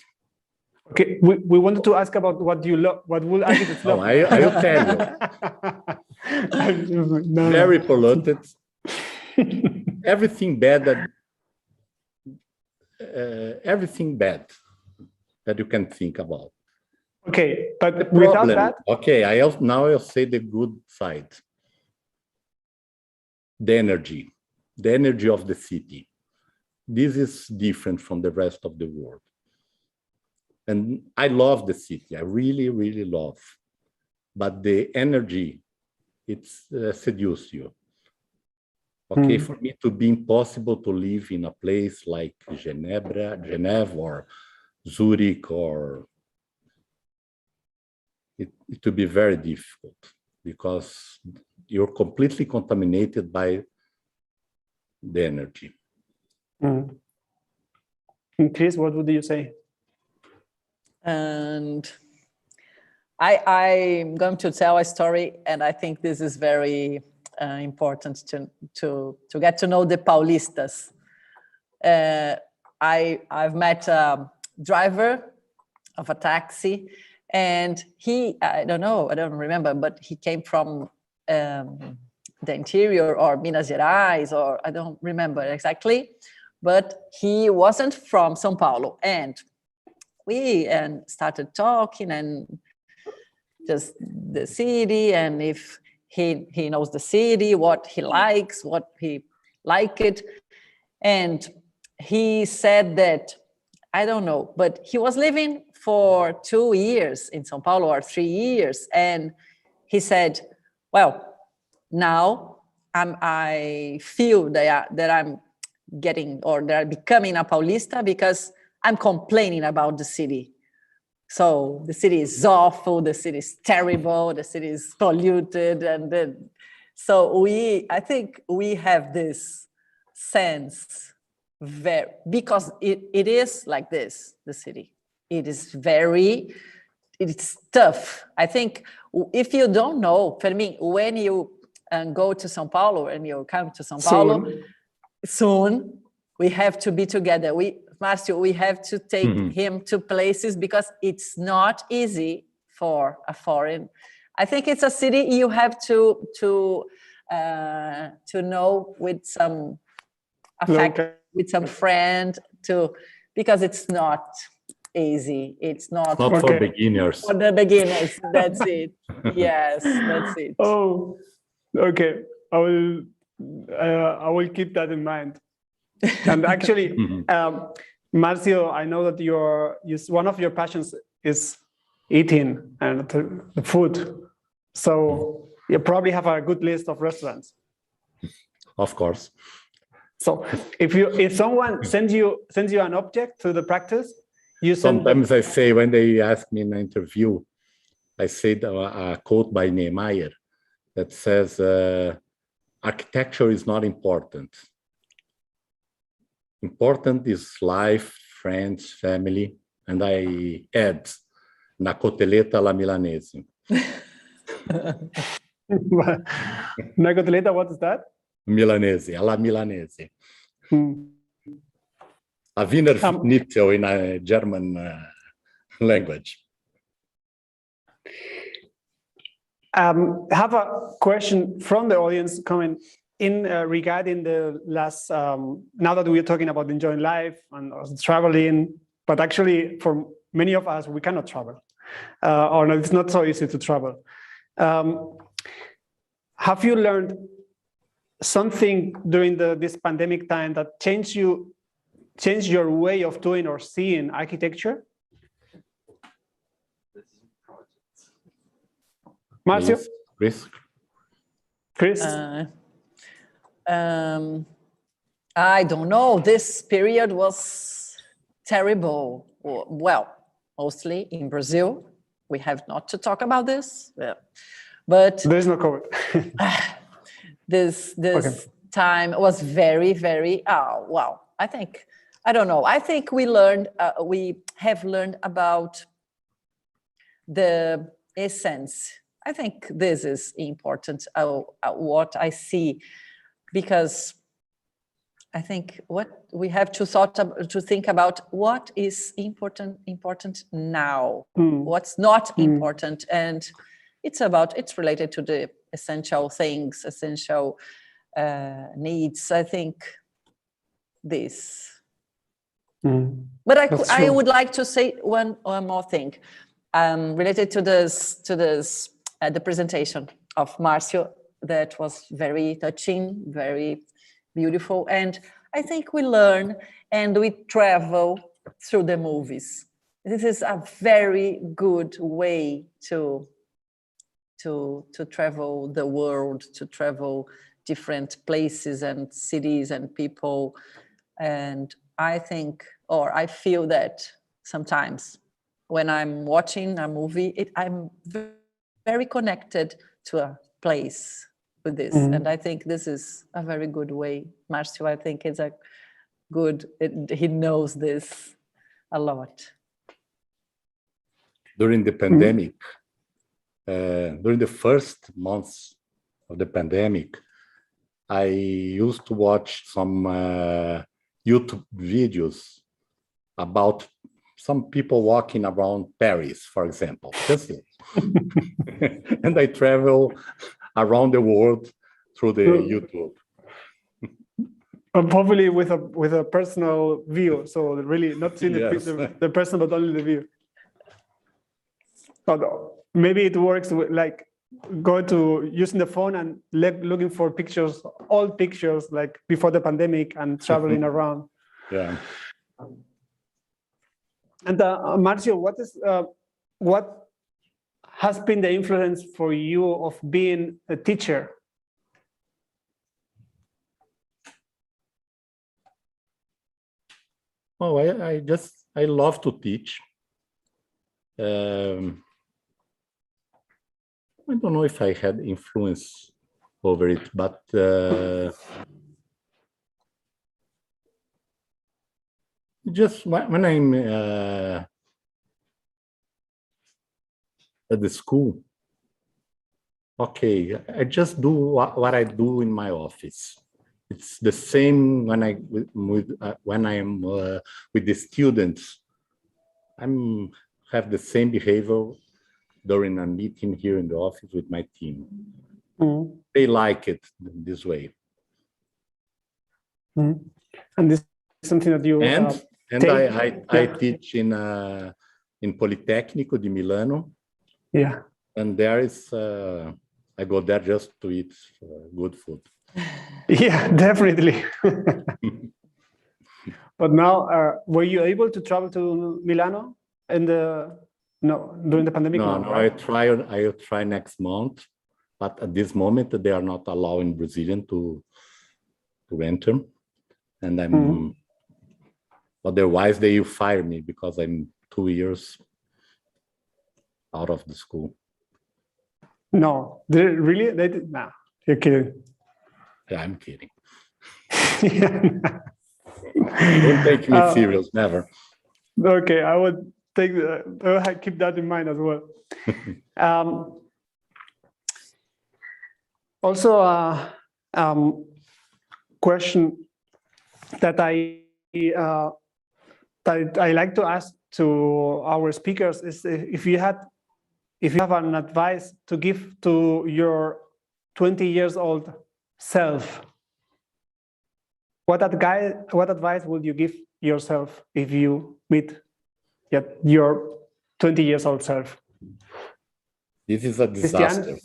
Okay, we wanted to ask about what you love. What will architects love? I will tell you. Very polluted. Everything bad that you can think about. Okay, but without that. Okay, now I'll say the good side. The energy of the city. This is different from the rest of the world. And I love the city. I really, really love. But the energy, it's seduces you. Okay, for me to be impossible to live in a place like Geneva or Zurich, or it would be very difficult because you're completely contaminated by the energy. And Chris, what would you say? And I'm going to tell a story, and I think this is very important to get to know the Paulistas. I've met a driver of a taxi, and I don't remember, but he came from the interior or Minas Gerais, or I don't remember exactly, but he wasn't from São Paulo. And we started talking and just the city, and if he knows the city, what he likes, what he liked. And he said that, I don't know, but he was living for 2 years in São Paulo or 3 years. And he said, well, now I feel that I'm getting, or that I'm becoming a Paulista because I'm complaining about the city. So the city is awful, the city is terrible, the city is polluted. And then, so I think we have this sense because it is like this, the city. It is very, it's tough. I think if you don't know, for me, when you go to São Paulo and you come to São Paulo, soon we have to be together. Marcio, we have to take him to places because it's not easy for a foreign. I think it's a city you have to know with some affect, with some friend because it's not easy. It's not for beginners. For the beginners, that's it. Yes, that's it. Oh, okay. I will keep that in mind. And actually, Marcio, I know that one of your passions is eating and the food. So you probably have a good list of restaurants. Of course. So if someone sends you an object to the practice, you send sometimes I say, when they ask me in an interview, I say a quote by Niemeyer that says, architecture is not important. Important is life, friends, family, and I add, na cotelletta alla milanese. Na cotelletta, what is that? Milanese, alla milanese. A Wiener Schnitzel in a German language. I have a question from the audience coming in regarding the last, now that we're talking about enjoying life and traveling, but actually for many of us, we cannot travel, or it's not so easy to travel. Have you learned something during this pandemic time that changed your way of doing or seeing architecture? Marcio? Chris? I don't know. This period was terrible. Well, mostly in Brazil. We have not to talk about this. But there's no COVID. this time was very, very, wow. I don't know. I think we have learned about the essence. I think this is important, what I see, because I think what we have to think about what is important now, what's not important, and it's related to the essential things, essential needs. I think this. But I would like to say one more thing related to the presentation of Marcio that was very touching, very beautiful. And I think we learn and we travel through the movies. This is a very good way to travel the world, to travel different places and cities and people. And I think, or I feel that sometimes when I'm watching a movie, I'm very connected to a place with this. And I think this is a very good way. Marcio, I think it's he knows this a lot. During the pandemic, during the first months of the pandemic, I used to watch some YouTube videos about some people walking around Paris, for example. That's it. And I travel around the world through the YouTube. Probably with a personal view, so really not seeing the person, but only the view. But maybe it works with, like, using the phone and looking for pictures, old pictures, like before the pandemic, and traveling around. Yeah. And Marcio, what has been the influence for you of being a teacher? Oh, I love to teach. I don't know if I had influence over it, but just when I'm At the school, okay, I just do what I do in my office. It's the same when I am with the students. Have the same behavior during a meeting here in the office with my team. Mm. They like it this way. Mm. And this is something that you I teach in Politecnico di Milano. Yeah. And there is I go there just to eat good food. Yeah, definitely. But now, were you able to travel to Milano during the pandemic? No, Right? I try next month, but at this moment they are not allowing Brazilian to enter, and I'm otherwise they will fire me because I'm 2 years out of the school. No, really? They did? Nah, you're kidding. Yeah, I'm kidding. Don't take me serious, never. Okay, I would keep that in mind as well. Also, question that I like to ask to our speakers is if you have an advice to give to your 20 years old self, what advice would you give yourself if you meet your 20 years old self? This is a disaster.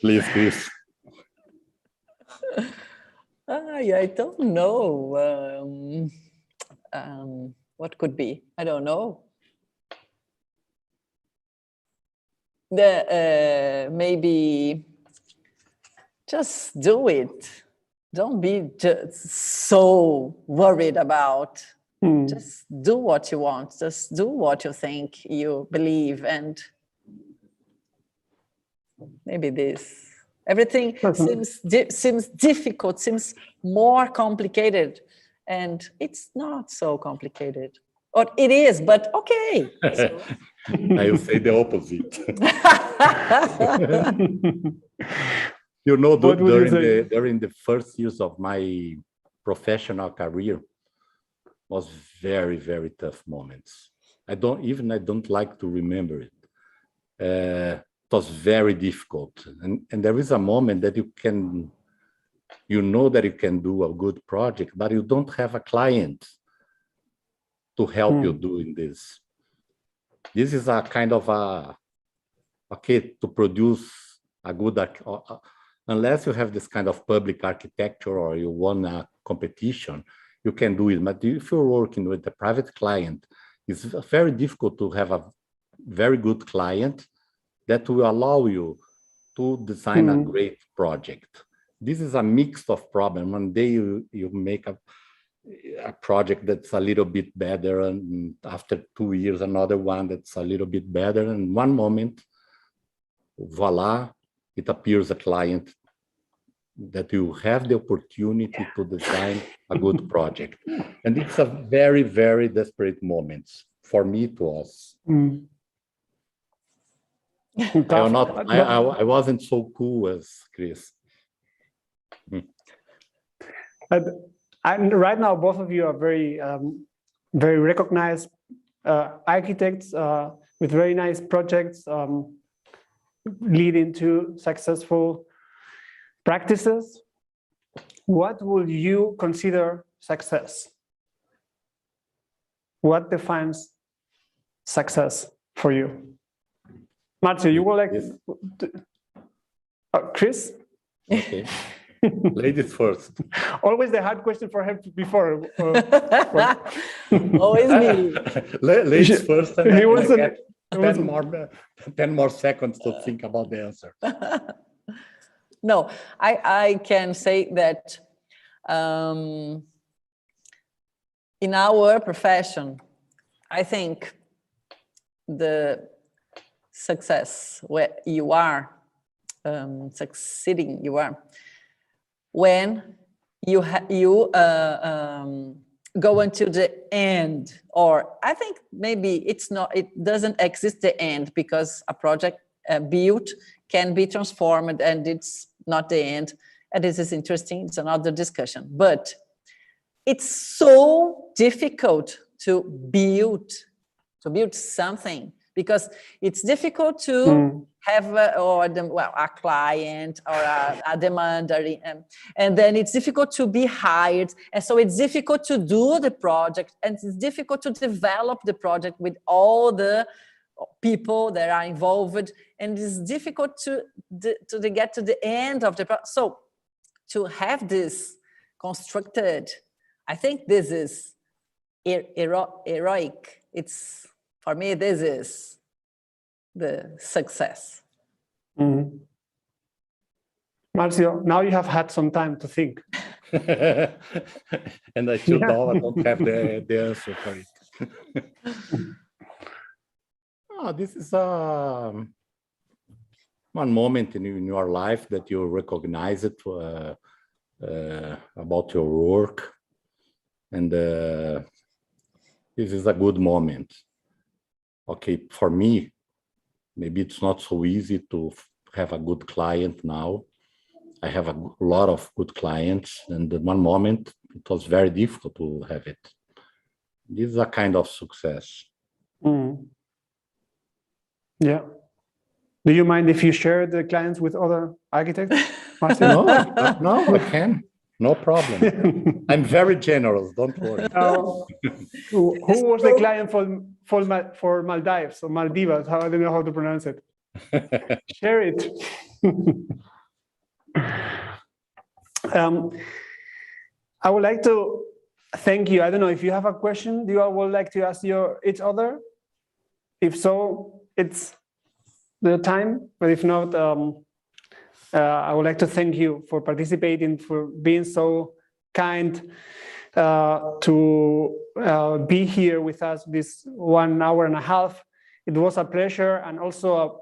Please, Chris. I don't know. What could be? I don't know. Maybe just do it. Don't be just so worried about. Just do what you want. Just do what you think you believe, and maybe this. Everything seems difficult, seems more complicated, and it's not so complicated. Or it is, but okay. So. I will say the opposite. You know, during the first years of my professional career was very, very tough moments. I don't like to remember it. It was very difficult. And there is a moment that you know that you can do a good project, but you don't have a client to help you doing this. This is a kind of to produce a good, unless you have this kind of public architecture or you won a competition, you can do it. But if you're working with a private client, it's very difficult to have a very good client that will allow you to design a great project. This is a mix of problems. One day you make a project that's a little bit better, and after 2 years, another one that's a little bit better. And one moment, voila, it appears a client that you have the opportunity to design a good project. And it's a very, very desperate moment. For me, it was. I wasn't so cool as Chris. And right now, both of you are very, very recognized architects with very nice projects leading to successful practices. What would you consider success? What defines success for you? Marcio, you were like, Chris? Okay. Ladies first. Always the hard question for him before. Always me. Ladies first, and he wasn't, get 10 more seconds to think about the answer. No, I can say that in our profession, I think the success where you are succeeding, you are when you go until the end, or I think maybe it's not, it doesn't exist the end, because a project built can be transformed and it's not the end. And this is interesting, it's another discussion. But it's so difficult to build something, because it's difficult to have a client or a demander, and then it's difficult to be hired, and so it's difficult to do the project, and it's difficult to develop the project with all the people that are involved, and it's difficult to get to the end of the project. So to have this constructed, I think this is heroic. It's, for me, this is the success. Mm-hmm. Marcio, now you have had some time to think. And until now, I don't have the answer for it. Oh, this is one moment in your life that you recognize it about your work. And this is a good moment. Okay, for me, maybe it's not so easy to have a good client now. I have a lot of good clients, and at one moment it was very difficult to have it. This is a kind of success. Mm. Yeah. Do you mind if you share the clients with other architects? No, I can. No problem. I'm very generous, don't worry. Who was the client for Maldives or Maldivas? I don't know how to pronounce it. Share it. I would like to thank you. I don't know if you have a question. Do you all would like to ask each other? If so, it's the time. But if not, I would like to thank you for participating, for being so kind to be here with us this 1 hour and a half. It was a pleasure and also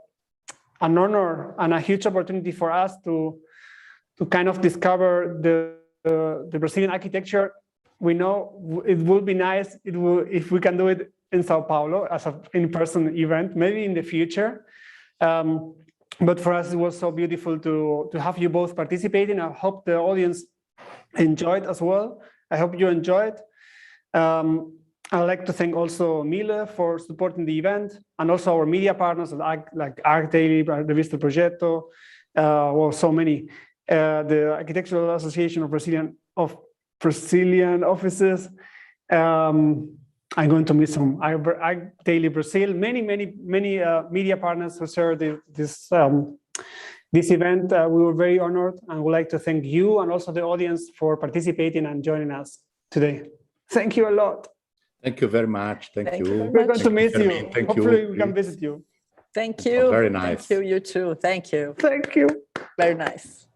an honor and a huge opportunity for us to kind of discover the Brazilian architecture. We know it would be nice if we can do it in Sao Paulo as an in-person event, maybe in the future. But for us, it was so beautiful to have you both participating. I hope the audience enjoyed as well. I hope you enjoyed. I'd like to thank also Mille for supporting the event, and also our media partners like ArcDaily, Revista Progetto, well, so many. The Architectural Association of Brazilian Offices. I'm going to miss some. ArcDaily Brazil, many media partners who shared this event. We were very honored, and would like to thank you and also the audience for participating and joining us today. Thank you a lot. Thank you very much. Thank you. We're going to miss you. Thank Hopefully you. we can visit you. Thank you. Very nice. Thank you, you too. Thank you. Thank you. Very nice.